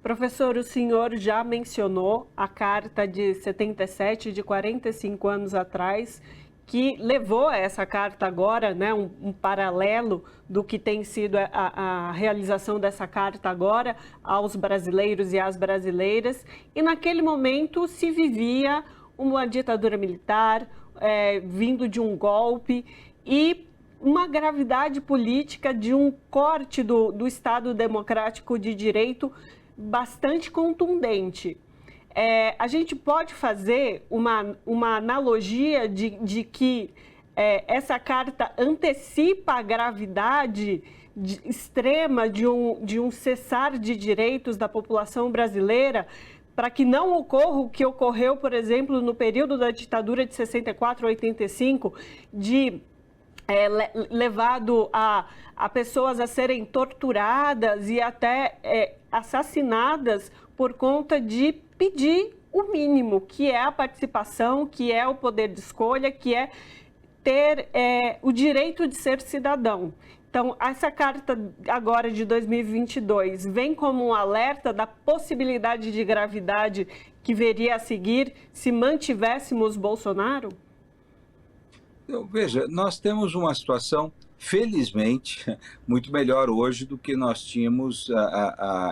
Professor, o senhor já mencionou a carta de 77, de 45 anos atrás, que levou a essa carta agora, né, um paralelo do que tem sido a realização dessa carta agora aos brasileiros e às brasileiras. E naquele momento se vivia uma ditadura militar, vindo de um golpe e uma gravidade política de um corte do Estado Democrático de Direito bastante contundente. A gente pode fazer uma analogia de que essa carta antecipa a gravidade extrema de um cessar de direitos da população brasileira, para que não ocorra o que ocorreu, por exemplo, no período da ditadura de 64 a 85, levado a pessoas a serem torturadas e até assassinadas por conta de pedir o mínimo, que é a participação, que é o poder de escolha, que é ter o direito de ser cidadão. Então, essa carta agora de 2022 vem como um alerta da possibilidade de gravidade que viria a seguir se mantivéssemos Bolsonaro? Então, veja, nós temos uma situação, felizmente, muito melhor hoje do que nós tínhamos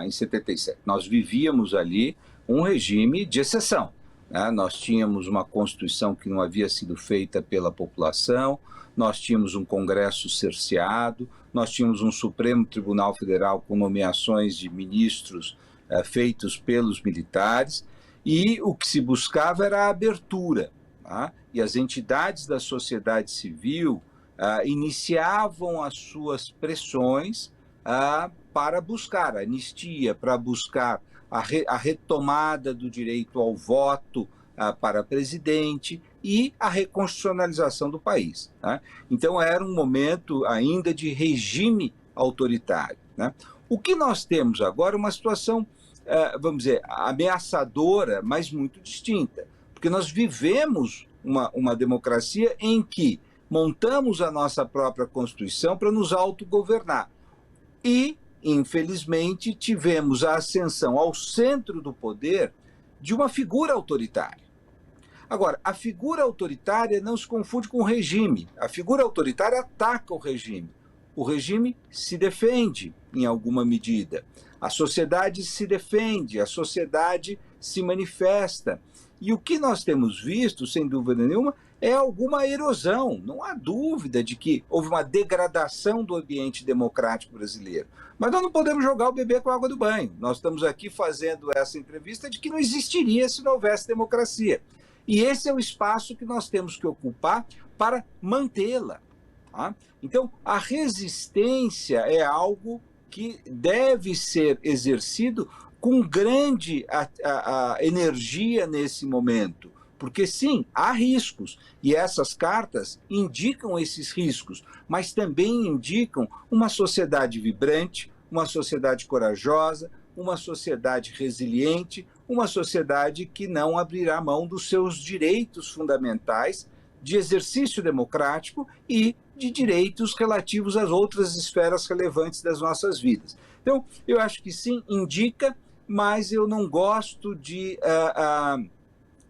em 77. Nós vivíamos ali um regime de exceção, né? Nós tínhamos uma Constituição que não havia sido feita pela população, nós tínhamos um Congresso cerceado, nós tínhamos um Supremo Tribunal Federal com nomeações de ministros feitos pelos militares, E o que se buscava era a abertura, tá? E as entidades da sociedade civil iniciavam as suas pressões para buscar a anistia, para buscar a retomada do direito ao voto para presidente e a reconstitucionalização do país, né? Então era um momento ainda de regime autoritário, né? O que nós temos agora é uma situação, vamos dizer, ameaçadora, mas muito distinta, porque nós vivemos uma democracia em que montamos a nossa própria Constituição para nos autogovernar. E, infelizmente, tivemos a ascensão ao centro do poder de uma figura autoritária. Agora, a figura autoritária não se confunde com o regime. A figura autoritária ataca o regime. O regime se defende, em alguma medida. A sociedade se defende, a sociedade se manifesta. E o que nós temos visto, sem dúvida nenhuma, é alguma erosão. Não há dúvida de que houve uma degradação do ambiente democrático brasileiro. Mas nós não podemos jogar o bebê com a água do banho. Nós estamos aqui fazendo essa entrevista de que não existiria se não houvesse democracia. E esse é o espaço que nós temos que ocupar para mantê-la. Tá? Então, a resistência é algo que deve ser exercido com grande energia nesse momento. Porque, sim, há riscos, e essas cartas indicam esses riscos, mas também indicam uma sociedade vibrante, uma sociedade corajosa, uma sociedade resiliente, uma sociedade que não abrirá mão dos seus direitos fundamentais de exercício democrático e de direitos relativos às outras esferas relevantes das nossas vidas. Então, eu acho que sim, indica, mas eu não gosto de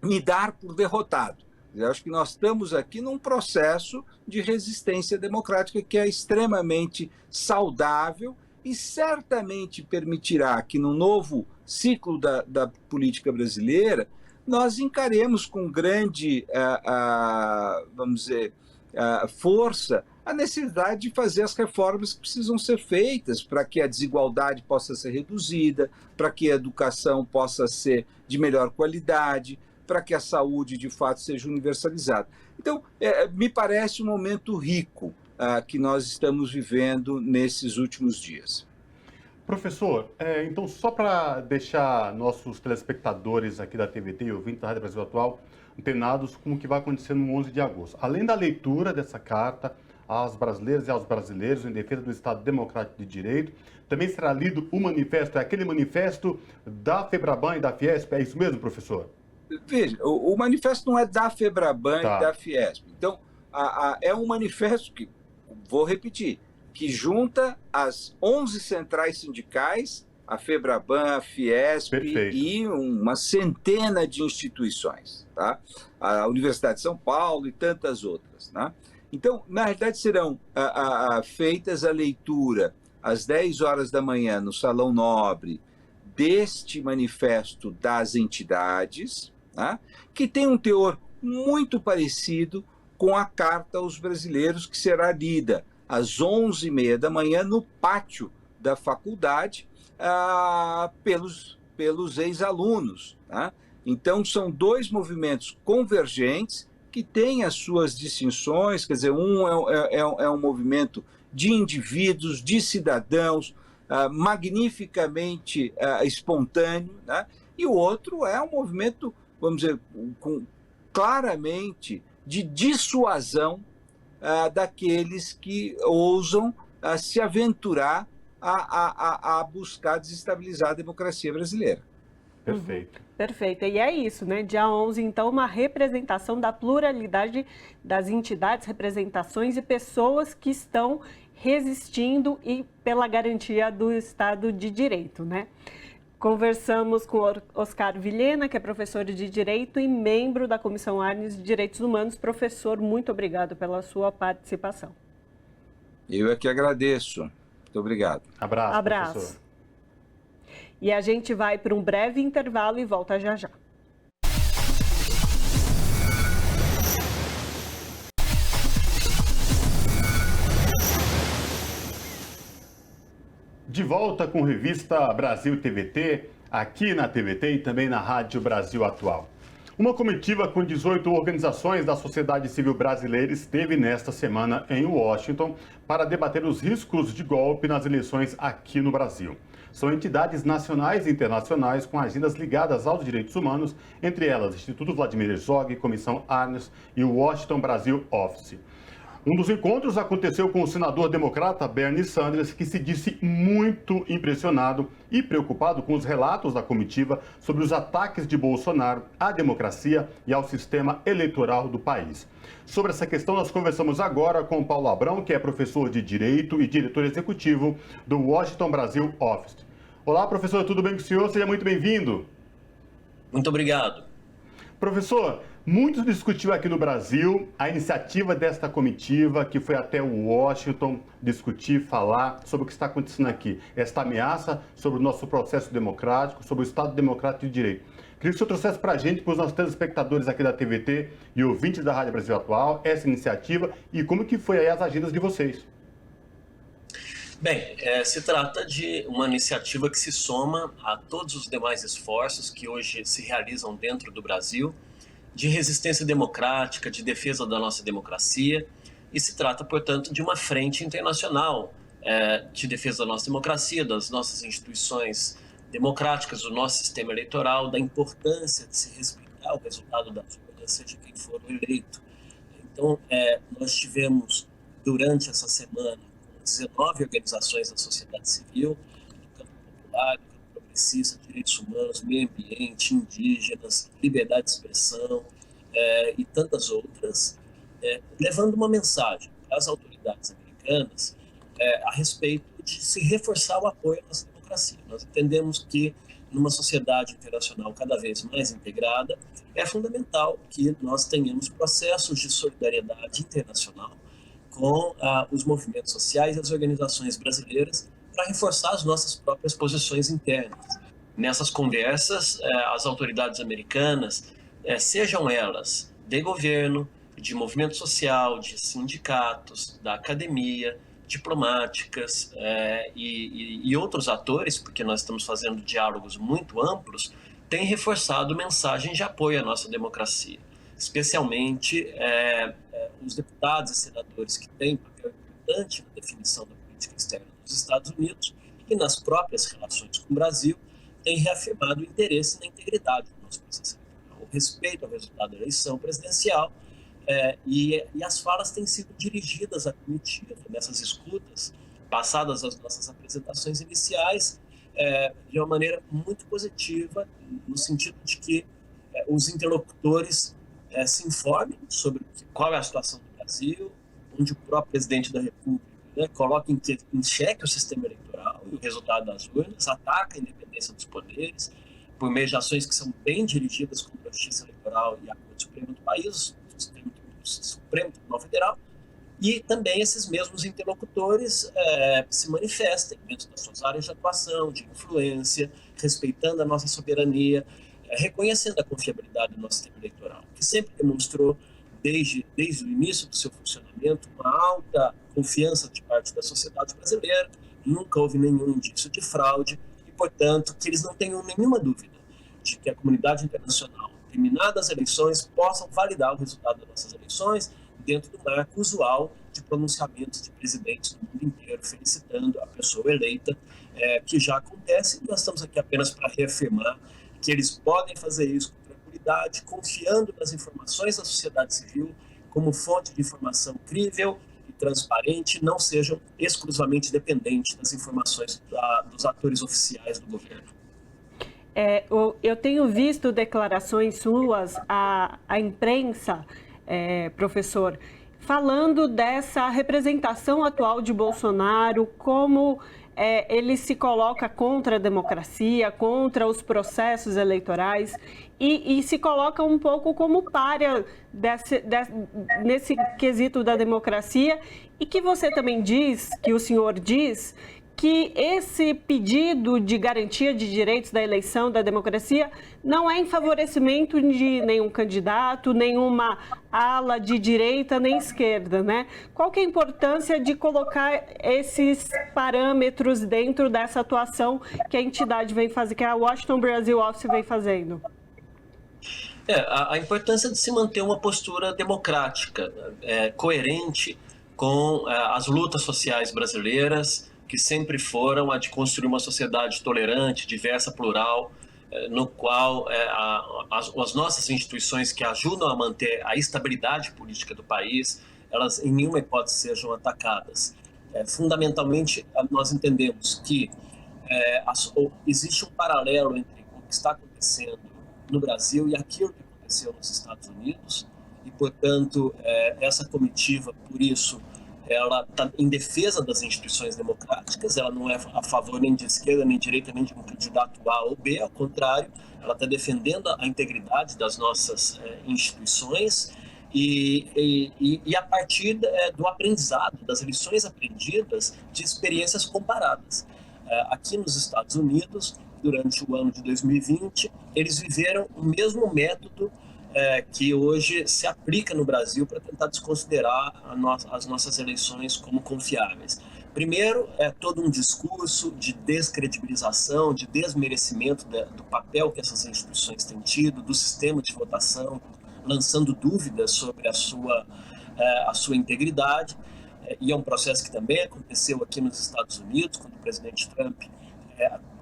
me dar por derrotado. Eu acho que nós estamos aqui num processo de resistência democrática que é extremamente saudável e certamente permitirá que no novo ciclo da política brasileira nós encaremos com grande, vamos dizer, força a necessidade de fazer as reformas que precisam ser feitas para que a desigualdade possa ser reduzida, para que a educação possa ser de melhor qualidade, para que a saúde, de fato, seja universalizada. Então, me parece um momento rico que nós estamos vivendo nesses últimos dias. Professor, então só para deixar nossos telespectadores aqui da TVT e ouvintes da Rádio Brasil Atual antenados com o que vai acontecer no 11 de agosto. Além da leitura dessa carta às brasileiras e aos brasileiros em defesa do Estado Democrático de Direito, também será lido o manifesto, aquele manifesto da FEBRABAN e da Fiesp, é isso mesmo, professor? Veja, o manifesto não é da FEBRABAN e da Fiesp. Então, é um manifesto que, vou repetir, que junta as 11 centrais sindicais, a FEBRABAN, a Fiesp e uma centena de instituições, tá? A Universidade de São Paulo e tantas outras, né? Então, na realidade, serão feitas a leitura às 10 horas da manhã no Salão Nobre deste manifesto das entidades, né? Que tem um teor muito parecido com a Carta aos Brasileiros, que será lida às 11h30 da manhã no pátio da faculdade pelos ex-alunos. Tá? Então, são dois movimentos convergentes que têm as suas distinções, quer dizer, um é um movimento de indivíduos, de cidadãos, magnificamente espontâneo, né? E o outro é um movimento, vamos dizer, claramente de dissuasão daqueles que ousam se aventurar a buscar desestabilizar a democracia brasileira. Perfeito. Perfeito. E é isso, né? Dia 11, então, uma representação da pluralidade das entidades, representações e pessoas que estão resistindo e pela garantia do Estado de Direito, né? Conversamos com Oscar Vilhena, que é professor de Direito e membro da Comissão Arnes de Direitos Humanos. Professor, muito obrigado pela sua participação. Eu é que agradeço. Muito obrigado. Abraço, professor. E a gente vai para um breve intervalo e volta já já. De volta com Revista Brasil TVT, aqui na TVT e também na Rádio Brasil Atual. Uma comitiva com 18 organizações da sociedade civil brasileira esteve nesta semana em Washington para debater os riscos de golpe nas eleições aqui no Brasil. São entidades nacionais e internacionais com agendas ligadas aos direitos humanos, entre elas Instituto Vladimir Herzog, Comissão Arnes e o Washington Brasil Office. Um dos encontros aconteceu com o senador democrata Bernie Sanders, que se disse muito impressionado e preocupado com os relatos da comitiva sobre os ataques de Bolsonaro à democracia e ao sistema eleitoral do país. Sobre essa questão, nós conversamos agora com Paulo Abrão, que é professor de Direito e diretor executivo do Washington Brasil Office. Olá, professor, tudo bem com o senhor? Seja muito bem-vindo. Muito obrigado. Professor, muito discutiu aqui no Brasil a iniciativa desta comitiva que foi até Washington discutir, falar sobre o que está acontecendo aqui. Esta ameaça sobre o nosso processo democrático, sobre o Estado Democrático de Direito. Queria que o senhor trouxesse para a gente, para os nossos telespectadores aqui da TVT e ouvintes da Rádio Brasil Atual, essa iniciativa e como que foi aí as agendas de vocês. Bem, se trata de uma iniciativa que se soma a todos os demais esforços que hoje se realizam dentro do Brasil, de resistência democrática, de defesa da nossa democracia, e se trata, portanto, de uma frente internacional de defesa da nossa democracia, das nossas instituições democráticas, do nosso sistema eleitoral, da importância de se respeitar o resultado da urna, seja quem for o eleito. Então, nós tivemos, durante essa semana, 19 organizações da sociedade civil, do campo popular, do campo progressista, direitos humanos, meio ambiente, indígenas, liberdade de expressão e tantas outras, levando uma mensagem para as autoridades americanas a respeito de se reforçar o apoio à nossa democracia. Nós entendemos que, numa sociedade internacional cada vez mais integrada, é fundamental que nós tenhamos processos de solidariedade internacional com os movimentos sociais e as organizações brasileiras para reforçar as nossas próprias posições internas. Nessas conversas, as autoridades americanas, sejam elas de governo, de movimento social, de sindicatos, da academia, diplomáticas e outros atores, porque nós estamos fazendo diálogos muito amplos, têm reforçado mensagens de apoio à nossa democracia, especialmente os deputados e senadores que têm papel importante na definição da política externa dos Estados Unidos e nas próprias relações com o Brasil, têm reafirmado o interesse na integridade do nosso processo eleitoral, o respeito ao resultado da eleição presidencial, e as falas têm sido dirigidas à comitiva nessas escutas, passadas as nossas apresentações iniciais, de uma maneira muito positiva, no sentido de que os interlocutores se informem sobre qual é a situação do Brasil, onde o próprio presidente da República coloca em xeque o sistema eleitoral e o resultado das urnas, ataca a independência dos poderes, por meio de ações que são bem dirigidas contra a Justiça Eleitoral e a Corte Suprema do país, o Supremo Tribunal Federal, e também esses mesmos interlocutores se manifestem dentro das suas áreas de atuação, de influência, respeitando a nossa soberania, reconhecendo a confiabilidade do nosso sistema eleitoral, que sempre demonstrou, desde o início do seu funcionamento, uma alta confiança de parte da sociedade brasileira, nunca houve nenhum indício de fraude e, portanto, que eles não tenham nenhuma dúvida de que a comunidade internacional, terminadas as eleições, possam validar o resultado das nossas eleições dentro do marco usual de pronunciamentos de presidentes do mundo inteiro, felicitando a pessoa eleita, que já acontece, e nós estamos aqui apenas para reafirmar que eles podem fazer isso com tranquilidade, confiando nas informações da sociedade civil como fonte de informação crível e transparente, não sejam exclusivamente dependentes das informações dos atores oficiais do governo. Eu tenho visto declarações suas à imprensa, professor, falando dessa representação atual de Bolsonaro, como ele se coloca contra a democracia, contra os processos eleitorais e se coloca um pouco como pária nesse quesito da democracia, e que você também diz, que o senhor diz, que esse pedido de garantia de direitos da eleição, da democracia, não é em favorecimento de nenhum candidato, nenhuma ala de direita nem esquerda, né? Qual que é a importância de colocar esses parâmetros dentro dessa atuação que a entidade vem fazer, que a Washington Brasil Office vem fazendo? A importância de se manter uma postura democrática, coerente com as lutas sociais brasileiras, que sempre foram a de construir uma sociedade tolerante, diversa, plural, no qual as nossas instituições que ajudam a manter a estabilidade política do país, elas em nenhuma hipótese sejam atacadas. Fundamentalmente, nós entendemos que existe um paralelo entre o que está acontecendo no Brasil e aquilo que aconteceu nos Estados Unidos, e, portanto, essa comitiva, por isso, ela está em defesa das instituições democráticas, ela não é a favor nem de esquerda, nem de direita, nem de um candidato A ou B, ao contrário, ela está defendendo a integridade das nossas instituições e a partir do aprendizado, das lições aprendidas de experiências comparadas. Aqui nos Estados Unidos, durante o ano de 2020, eles viveram o mesmo método que hoje se aplica no Brasil para tentar desconsiderar as nossas eleições como confiáveis. Primeiro, todo um discurso de descredibilização, de desmerecimento do papel que essas instituições têm tido, do sistema de votação, lançando dúvidas sobre a sua integridade. E é um processo que também aconteceu aqui nos Estados Unidos, quando o presidente Trump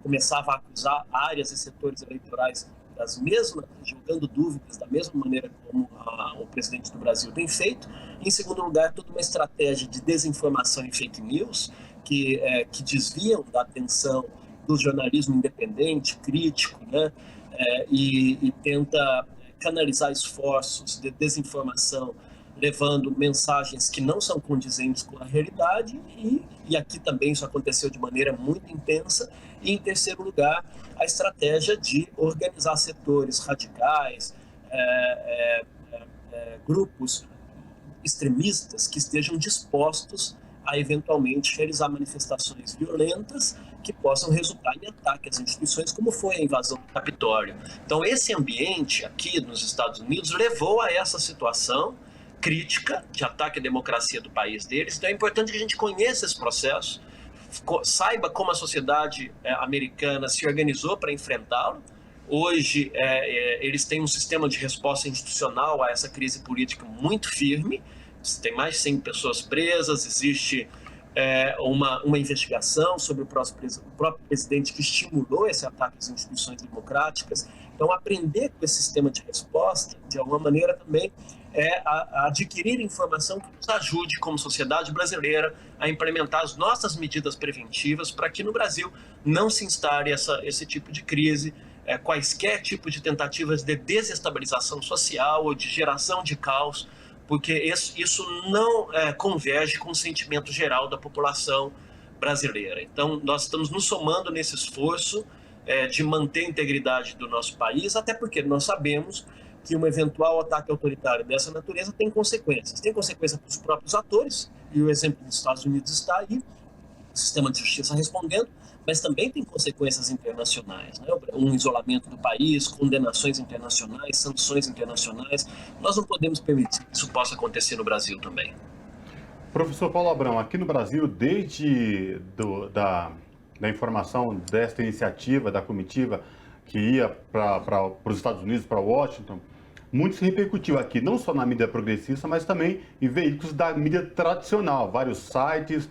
começava a acusar áreas e setores eleitorais jogando dúvidas da mesma maneira como o presidente do Brasil tem feito. Em segundo lugar, toda uma estratégia de desinformação e fake news que desviam da atenção do jornalismo independente, crítico, né? E tenta canalizar esforços de desinformação, levando mensagens que não são condizentes com a realidade, e aqui também isso aconteceu de maneira muito intensa. E, em terceiro lugar, a estratégia de organizar setores radicais, grupos extremistas que estejam dispostos a, eventualmente, realizar manifestações violentas que possam resultar em ataque às instituições, como foi a invasão do Capitólio. Então, esse ambiente aqui nos Estados Unidos levou a essa situação crítica de ataque à democracia do país deles. Então é importante que a gente conheça esse processo, saiba como a sociedade americana se organizou para enfrentá-lo. Hoje eles têm um sistema de resposta institucional a essa crise política muito firme, tem mais de 100 pessoas presas, existe uma investigação sobre o próprio presidente que estimulou esse ataque às instituições democráticas. Então aprender com esse sistema de resposta, de alguma maneira também, a adquirir informação que nos ajude, como sociedade brasileira, a implementar as nossas medidas preventivas para que no Brasil não se instale esse tipo de crise, quaisquer tipo de tentativas de desestabilização social ou de geração de caos, porque isso não converge com o sentimento geral da população brasileira. Então, nós estamos nos somando nesse esforço de manter a integridade do nosso país, até porque nós sabemos que um eventual ataque autoritário dessa natureza tem consequências. Tem consequências para os próprios atores, e o exemplo dos Estados Unidos está aí, o sistema de justiça respondendo, mas também tem consequências internacionais, né? Um isolamento do país, condenações internacionais, sanções internacionais. Nós não podemos permitir que isso possa acontecer no Brasil também. Professor Paulo Abrão, aqui no Brasil, desde da informação desta iniciativa, da comitiva que ia para os Estados Unidos, para Washington, muito se repercutiu aqui, não só na mídia progressista, mas também em veículos da mídia tradicional, vários sites,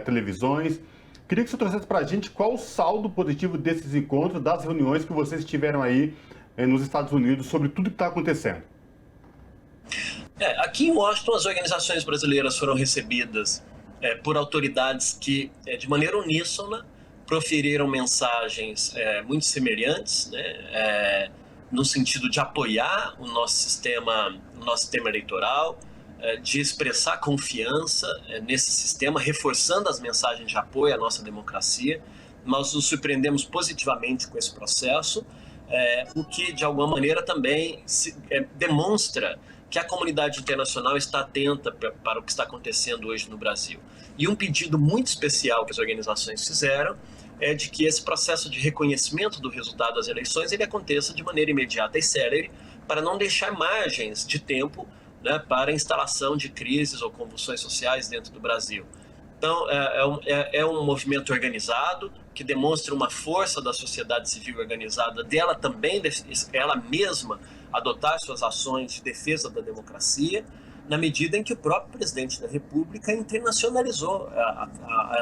televisões. Queria que você trouxesse para a gente qual o saldo positivo desses encontros, das reuniões que vocês tiveram aí nos Estados Unidos, sobre tudo que está acontecendo. Aqui em Washington, as organizações brasileiras foram recebidas por autoridades que, de maneira uníssona, proferiram mensagens muito semelhantes, né, no sentido de apoiar o nosso sistema eleitoral, de expressar confiança nesse sistema, reforçando as mensagens de apoio à nossa democracia. Nós nos surpreendemos positivamente com esse processo, o que, de alguma maneira, também demonstra que a comunidade internacional está atenta para o que está acontecendo hoje no Brasil. E um pedido muito especial que as organizações fizeram é de que esse processo de reconhecimento do resultado das eleições ele aconteça de maneira imediata e célere, para não deixar margens de tempo, né, para a instalação de crises ou convulsões sociais dentro do Brasil. Então, é um movimento organizado que demonstra uma força da sociedade civil organizada, dela também, ela mesma, adotar suas ações de defesa da democracia, na medida em que o próprio presidente da República internacionalizou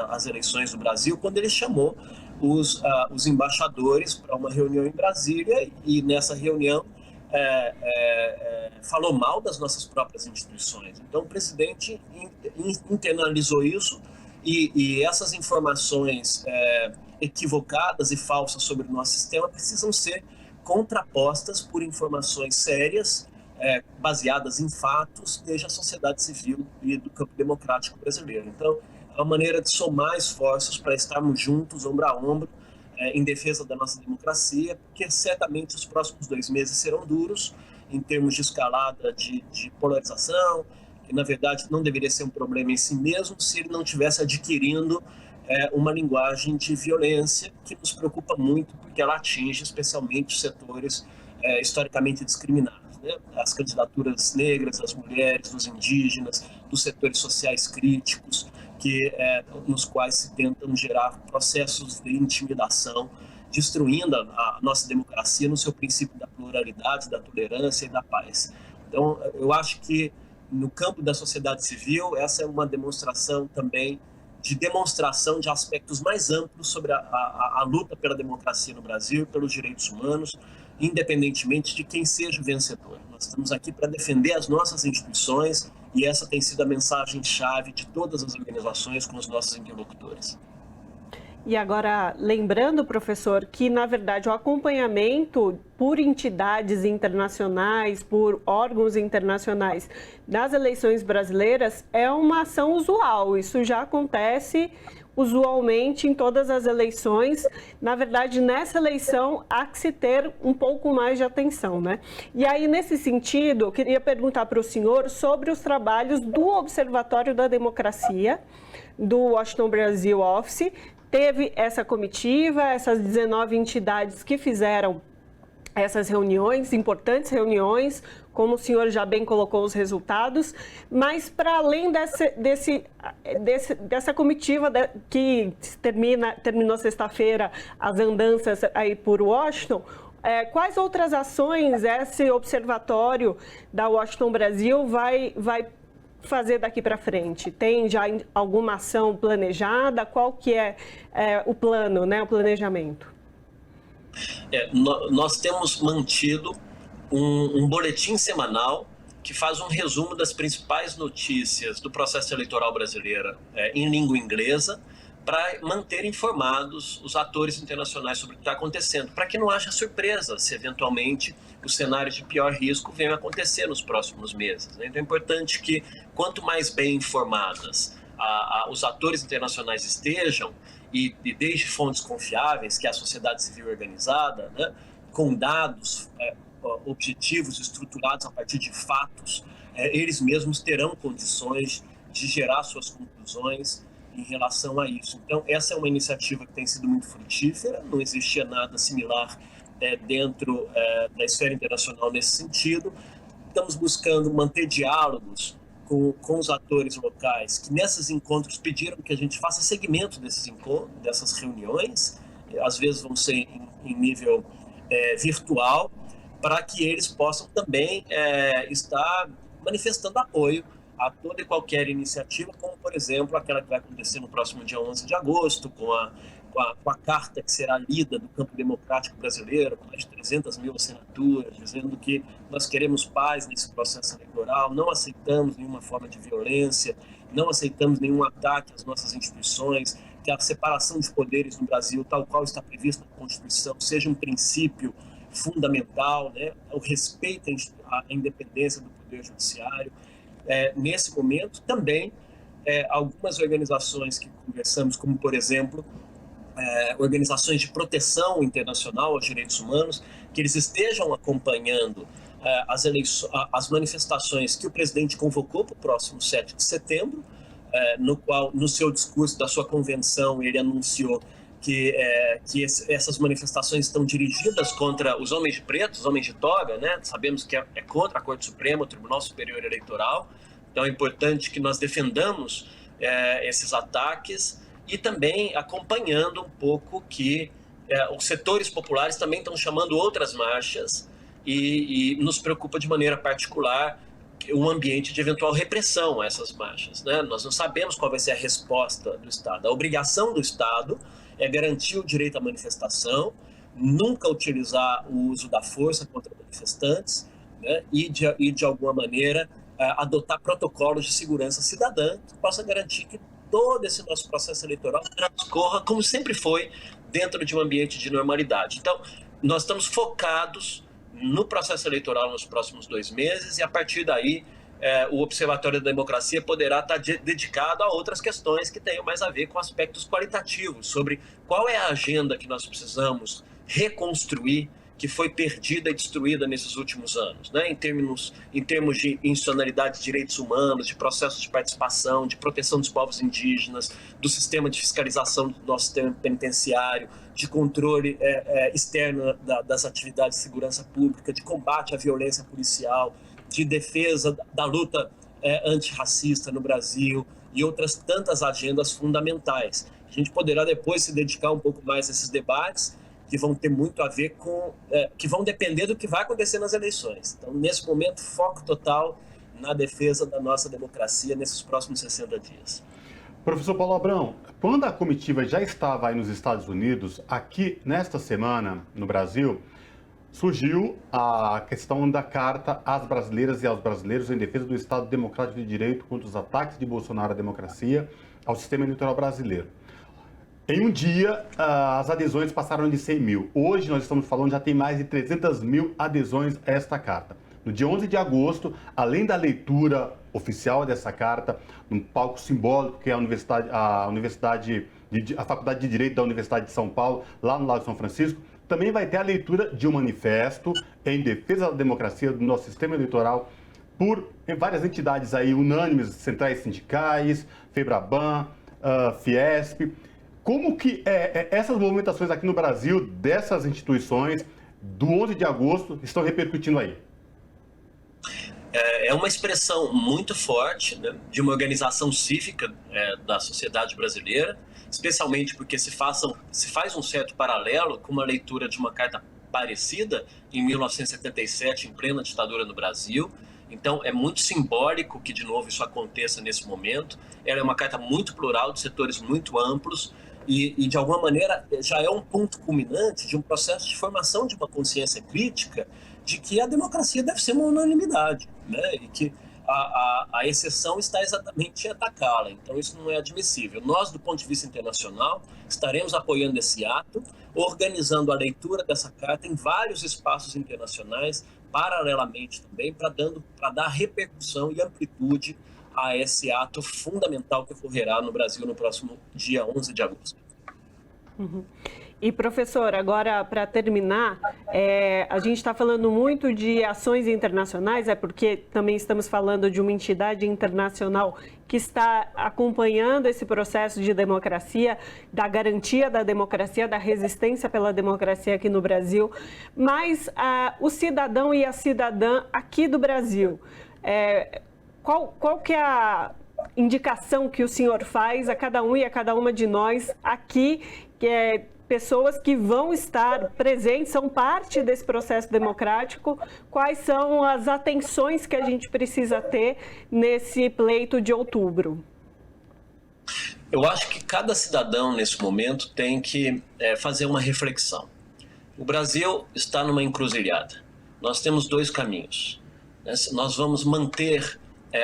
as eleições do Brasil, quando ele chamou os embaixadores para uma reunião em Brasília, e nessa reunião falou mal das nossas próprias instituições. Então, o presidente internalizou isso, e essas informações equivocadas e falsas sobre o nosso sistema precisam ser contrapostas por informações sérias, baseadas em fatos, desde a sociedade civil e do campo democrático brasileiro. Então, é uma maneira de somar esforços para estarmos juntos, ombro a ombro, em defesa da nossa democracia, porque certamente os próximos 2 meses serão duros em termos de escalada de polarização, que na verdade não deveria ser um problema em si mesmo se ele não estivesse adquirindo uma linguagem de violência que nos preocupa muito, porque ela atinge especialmente os setores historicamente discriminados, né? As candidaturas negras, das mulheres, dos indígenas, dos setores sociais críticos, nos quais se tentam gerar processos de intimidação, destruindo a nossa democracia no seu princípio da pluralidade, da tolerância e da paz. Então, eu acho que no campo da sociedade civil, essa é uma demonstração também de aspectos mais amplos sobre a luta pela democracia no Brasil, pelos direitos humanos, independentemente de quem seja o vencedor. Nós estamos aqui para defender as nossas instituições, e essa tem sido a mensagem-chave de todas as organizações com os nossos interlocutores. E agora, lembrando, professor, que, na verdade, o acompanhamento por entidades internacionais, por órgãos internacionais das eleições brasileiras é uma ação usual. Isso já acontece usualmente em todas as eleições. Na verdade, nessa eleição, há que se ter um pouco mais de atenção, né? E aí, nesse sentido, eu queria perguntar para o senhor sobre os trabalhos do Observatório da Democracia, do Washington Brasil Office. Teve essa comitiva, essas 19 entidades que fizeram essas reuniões, importantes reuniões, como o senhor já bem colocou os resultados, mas para além dessa comitiva que terminou sexta-feira as andanças aí por Washington, quais outras ações esse observatório da Washington Brasil vai fazer daqui para frente? Tem já alguma ação planejada? Qual que é o plano, né, o planejamento? Nós temos mantido um boletim semanal que faz um resumo das principais notícias do processo eleitoral brasileiro em língua inglesa, para manter informados os atores internacionais sobre o que está acontecendo, para que não haja surpresa se eventualmente os cenários de pior risco venham a acontecer nos próximos meses, né? Então é importante que quanto mais bem informadas os atores internacionais estejam, e desde fontes confiáveis, que é a sociedade civil organizada, né, com dados objetivos estruturados a partir de fatos, eles mesmos terão condições de gerar suas conclusões em relação a isso. Então, essa é uma iniciativa que tem sido muito frutífera, não existia nada similar dentro da esfera internacional nesse sentido. Estamos buscando manter diálogos com os atores locais, que nesses encontros pediram que a gente faça seguimento desses encontros, dessas reuniões, às vezes vão ser em nível virtual, para que eles possam também estar manifestando apoio a toda e qualquer iniciativa, como, por exemplo, aquela que vai acontecer no próximo dia 11 de agosto, com a carta que será lida do campo democrático brasileiro, com mais de 300 mil assinaturas, dizendo que nós queremos paz nesse processo eleitoral, não aceitamos nenhuma forma de violência, não aceitamos nenhum ataque às nossas instituições, que a separação de poderes no Brasil, tal qual está prevista na Constituição, seja um princípio fundamental, né? O respeito à independência do Poder Judiciário. Nesse momento, também, algumas organizações que conversamos, como, por exemplo, organizações de proteção internacional aos direitos humanos, que eles estejam acompanhando as manifestações que o presidente convocou para o próximo 7 de setembro, no qual, no seu discurso da sua convenção, ele anunciou que essas manifestações estão dirigidas contra os homens de preto, os homens de toga, né? Sabemos que é contra a Corte Suprema, o Tribunal Superior Eleitoral. Então é importante que nós defendamos esses ataques e também acompanhando um pouco que os setores populares também estão chamando outras marchas e nos preocupa de maneira particular um ambiente de eventual repressão a essas marchas, né? Nós não sabemos qual vai ser a resposta do Estado. A obrigação do Estado é garantir o direito à manifestação, nunca utilizar o uso da força contra manifestantes, né? e de alguma maneira adotar protocolos de segurança cidadã que possa garantir que todo esse nosso processo eleitoral transcorra como sempre foi, dentro de um ambiente de normalidade. Então, nós estamos focados no processo eleitoral nos próximos 2 meses e, a partir daí, o Observatório da Democracia poderá estar dedicado a outras questões que tenham mais a ver com aspectos qualitativos, sobre qual é a agenda que nós precisamos reconstruir, que foi perdida e destruída nesses últimos anos, né? Em termos de institucionalidade de direitos humanos, de processos de participação, de proteção dos povos indígenas, do sistema de fiscalização do nosso sistema penitenciário, de controle externo das atividades de segurança pública, de combate à violência policial, de defesa da luta antirracista no Brasil e outras tantas agendas fundamentais. A gente poderá depois se dedicar um pouco mais a esses debates que vão ter muito a ver com, que vão depender do que vai acontecer nas eleições. Então, nesse momento, foco total na defesa da nossa democracia nesses próximos 60 dias. Professor Paulo Abrão, quando a comitiva já estava aí nos Estados Unidos, aqui nesta semana, no Brasil, surgiu a questão da carta às brasileiras e aos brasileiros em defesa do Estado Democrático de Direito contra os ataques de Bolsonaro à democracia, ao sistema eleitoral brasileiro. Em um dia, as adesões passaram de 100 mil. Hoje, nós estamos falando, já tem mais de 300 mil adesões a esta carta. No dia 11 de agosto, além da leitura oficial dessa carta, num palco simbólico que é a Faculdade de Direito da Universidade de São Paulo, lá no Lago São Francisco, também vai ter a leitura de um manifesto em defesa da democracia do nosso sistema eleitoral por várias entidades aí unânimes, centrais sindicais, FEBRABAN, Fiesp. Como que essas movimentações aqui no Brasil, dessas instituições, do 11 de agosto, estão repercutindo aí? É uma expressão muito forte, né, de uma organização cívica da sociedade brasileira, especialmente porque se faz um certo paralelo com uma leitura de uma carta parecida em 1977, em plena ditadura no Brasil. Então, é muito simbólico que, de novo, isso aconteça nesse momento. Ela é uma carta muito plural, de setores muito amplos, e de alguma maneira, já é um ponto culminante de um processo de formação de uma consciência crítica de que a democracia deve ser uma unanimidade, né? E que a exceção está exatamente em atacá-la. Então, isso não é admissível. Nós, do ponto de vista internacional, estaremos apoiando esse ato, organizando a leitura dessa carta em vários espaços internacionais, paralelamente também, para dar repercussão e amplitude a esse ato fundamental que ocorrerá no Brasil no próximo dia 11 de agosto. Uhum. E, professor, agora, para terminar, a gente está falando muito de ações internacionais, porque também estamos falando de uma entidade internacional que está acompanhando esse processo de democracia, da garantia da democracia, da resistência pela democracia aqui no Brasil, mas o cidadão e a cidadã aqui do Brasil, qual que é a indicação que o senhor faz a cada um e a cada uma de nós aqui, que pessoas que vão estar presentes, são parte desse processo democrático? Quais são as atenções que a gente precisa ter nesse pleito de outubro? Eu acho que cada cidadão, nesse momento, tem que fazer uma reflexão. O Brasil está numa encruzilhada. Nós temos 2 caminhos. Nós vamos manter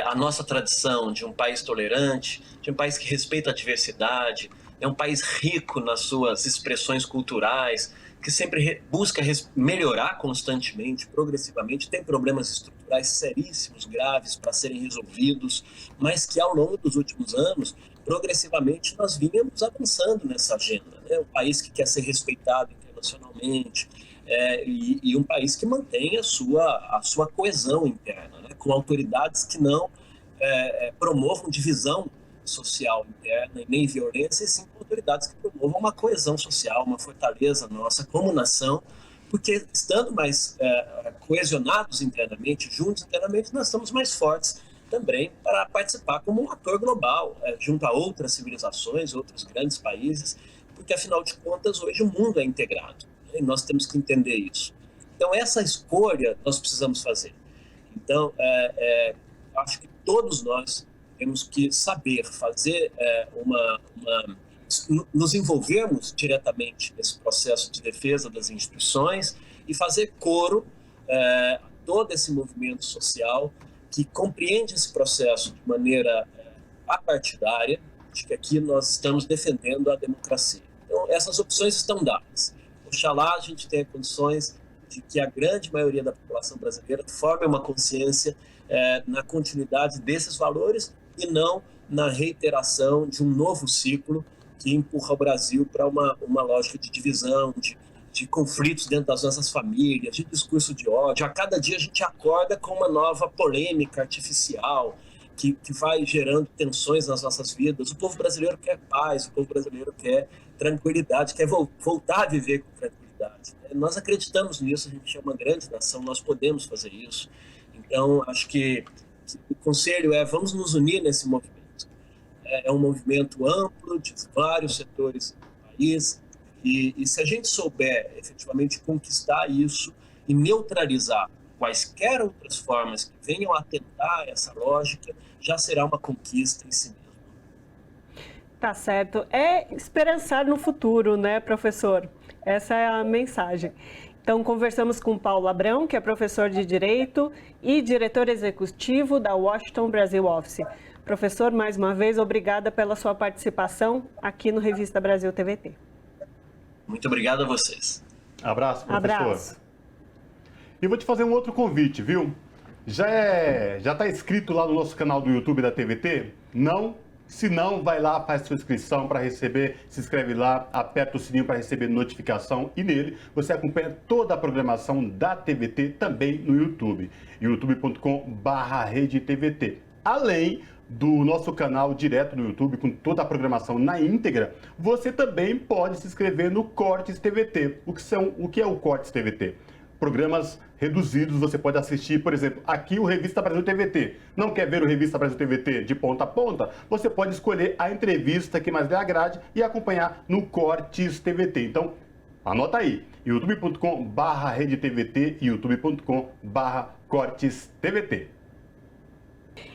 a nossa tradição de um país tolerante, de um país que respeita a diversidade, é um país rico nas suas expressões culturais, que sempre busca melhorar constantemente, progressivamente, tem problemas estruturais seríssimos, graves para serem resolvidos, mas que ao longo dos últimos anos, progressivamente, nós vínhamos avançando nessa agenda, né? Um país que quer ser respeitado internacionalmente, e um país que mantém a sua coesão interna, né? Com autoridades que não promovam divisão social interna e nem violência, e sim com autoridades que promovam uma coesão social, uma fortaleza nossa como nação, porque estando mais coesionados internamente, juntos internamente, nós estamos mais fortes também para participar como um ator global, junto a outras civilizações, outros grandes países, porque afinal de contas hoje o mundo é integrado, né? E nós temos que entender isso. Então essa escolha nós precisamos fazer. Então acho que todos nós temos que saber fazer nos envolvermos diretamente nesse processo de defesa das instituições e fazer coro a todo esse movimento social que compreende esse processo de maneira apartidária, de que aqui nós estamos defendendo a democracia. Então, essas opções estão dadas. Oxalá a gente tenha condições de que a grande maioria da população brasileira forme uma consciência na continuidade desses valores e não na reiteração de um novo ciclo que empurra o Brasil para uma lógica de divisão, de conflitos dentro das nossas famílias, de discurso de ódio. A cada dia a gente acorda com uma nova polêmica artificial que vai gerando tensões nas nossas vidas. O povo brasileiro quer paz, o povo brasileiro quer tranquilidade, quer voltar a viver com tranquilidade. Nós acreditamos nisso, a gente é uma grande nação, nós podemos fazer isso. Então, acho que o conselho vamos nos unir nesse movimento. É um movimento amplo, de vários setores do país, e se a gente souber efetivamente conquistar isso e neutralizar quaisquer outras formas que venham a atentar a essa lógica, já será uma conquista em si mesmo. Tá certo. É esperançar no futuro, né, professor? Essa é a mensagem. Então, conversamos com Paulo Abrão, que é professor de Direito e diretor executivo da Washington Brasil Office. Professor, mais uma vez, obrigada pela sua participação aqui no Revista Brasil TVT. Muito obrigado a vocês. Abraço, professor. Abraço. E vou te fazer um outro convite, viu? Já está inscrito lá no nosso canal do YouTube da TVT? Não? Se não, vai lá, faz sua inscrição para receber, se inscreve lá, aperta o sininho para receber notificação e nele você acompanha toda a programação da TVT também no YouTube, youtube.com/redetvt. Além do nosso canal direto no YouTube, com toda a programação na íntegra, você também pode se inscrever no Cortes TVT. O que é o Cortes TVT? Programas reduzidos, você pode assistir, por exemplo, aqui o Revista Brasil TVT. Não quer ver o Revista Brasil TVT de ponta a ponta? Você pode escolher a entrevista que mais lhe agrade e acompanhar no Cortes TVT. Então, anota aí, youtube.com/redetvt e youtube.com/cortes TVT.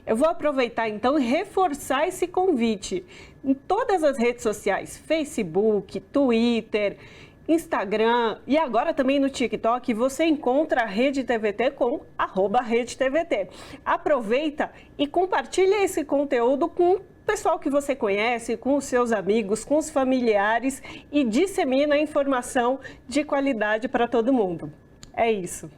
Eu vou aproveitar então e reforçar esse convite. Em todas as redes sociais, Facebook, Twitter, Instagram e agora também no TikTok, você encontra a Rede TVT com @RedeTVT. Aproveita e compartilha esse conteúdo com o pessoal que você conhece, com os seus amigos, com os familiares e dissemina a informação de qualidade para todo mundo. É isso.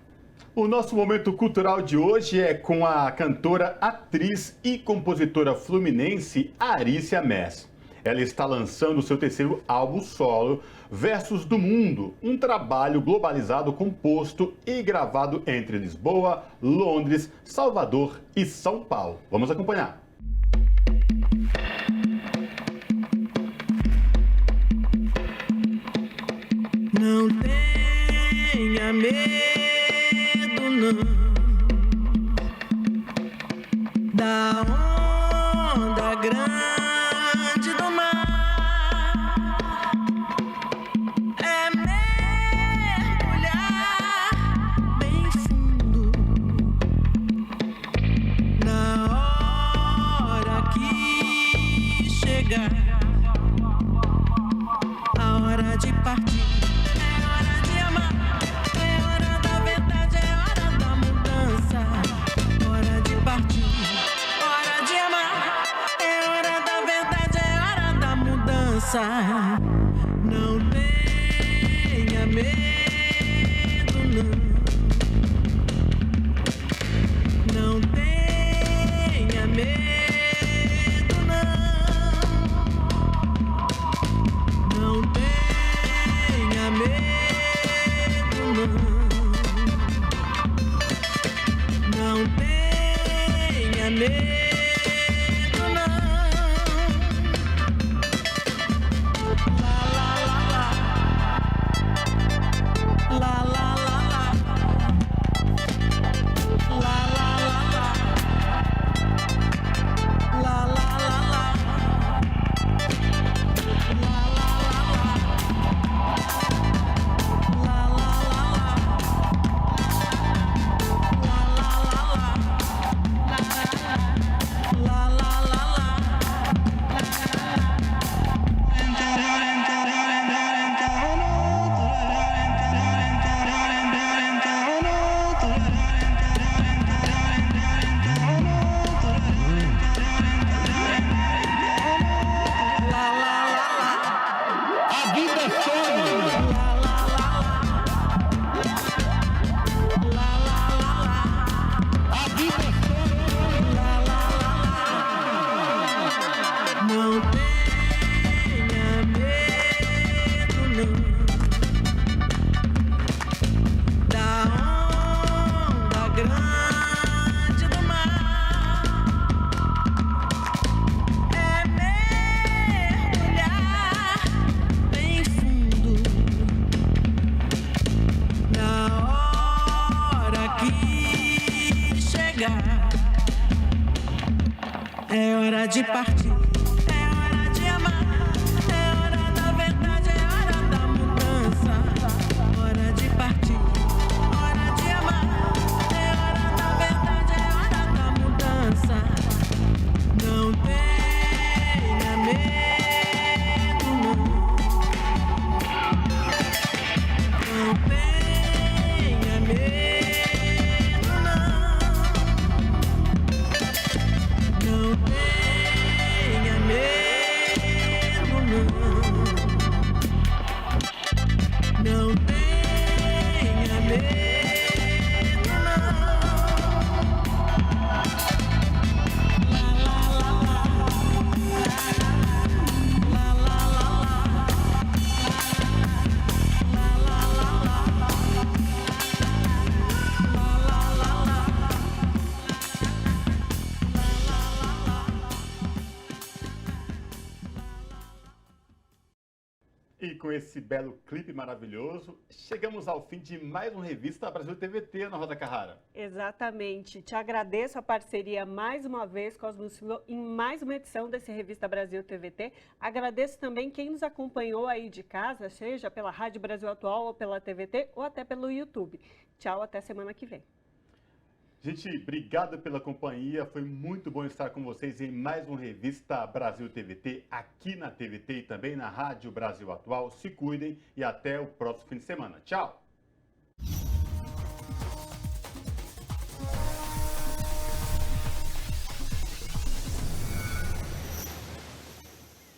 O nosso momento cultural de hoje é com a cantora, atriz e compositora fluminense Arícia Mess. Ela está lançando o seu terceiro álbum solo, Versos do Mundo, um trabalho globalizado composto e gravado entre Lisboa, Londres, Salvador e São Paulo. Vamos acompanhar. Não tenha medo, não, da onda grande do mar. É mergulhar bem fundo na hora que chegar a hora de partir. Não tenha medo, não. Não tenha medo, não. Não tenha medo, não. Não tenha medo, não. É hora de partir, é hora de amar, é hora da verdade, é hora da mudança. Hora de partir, hora de amar, é hora da verdade, é hora da mudança. Não tenha medo, não. Não tenha medo, não. Não tenha medo, não. Não tenha medo, E com esse belo clipe maravilhoso, chegamos ao fim de mais uma revista Brasil TVT, Ana Rosa Carrara. Exatamente. Te agradeço a parceria mais uma vez, Cosmos Filho, em mais uma edição desse Revista Brasil TVT. Agradeço também quem nos acompanhou aí de casa, seja pela Rádio Brasil Atual ou pela TVT ou até pelo YouTube. Tchau, até semana que vem. Gente, obrigado pela companhia. Foi muito bom estar com vocês em mais uma revista Brasil TVT, aqui na TVT e também na Rádio Brasil Atual. Se cuidem e até o próximo fim de semana. Tchau!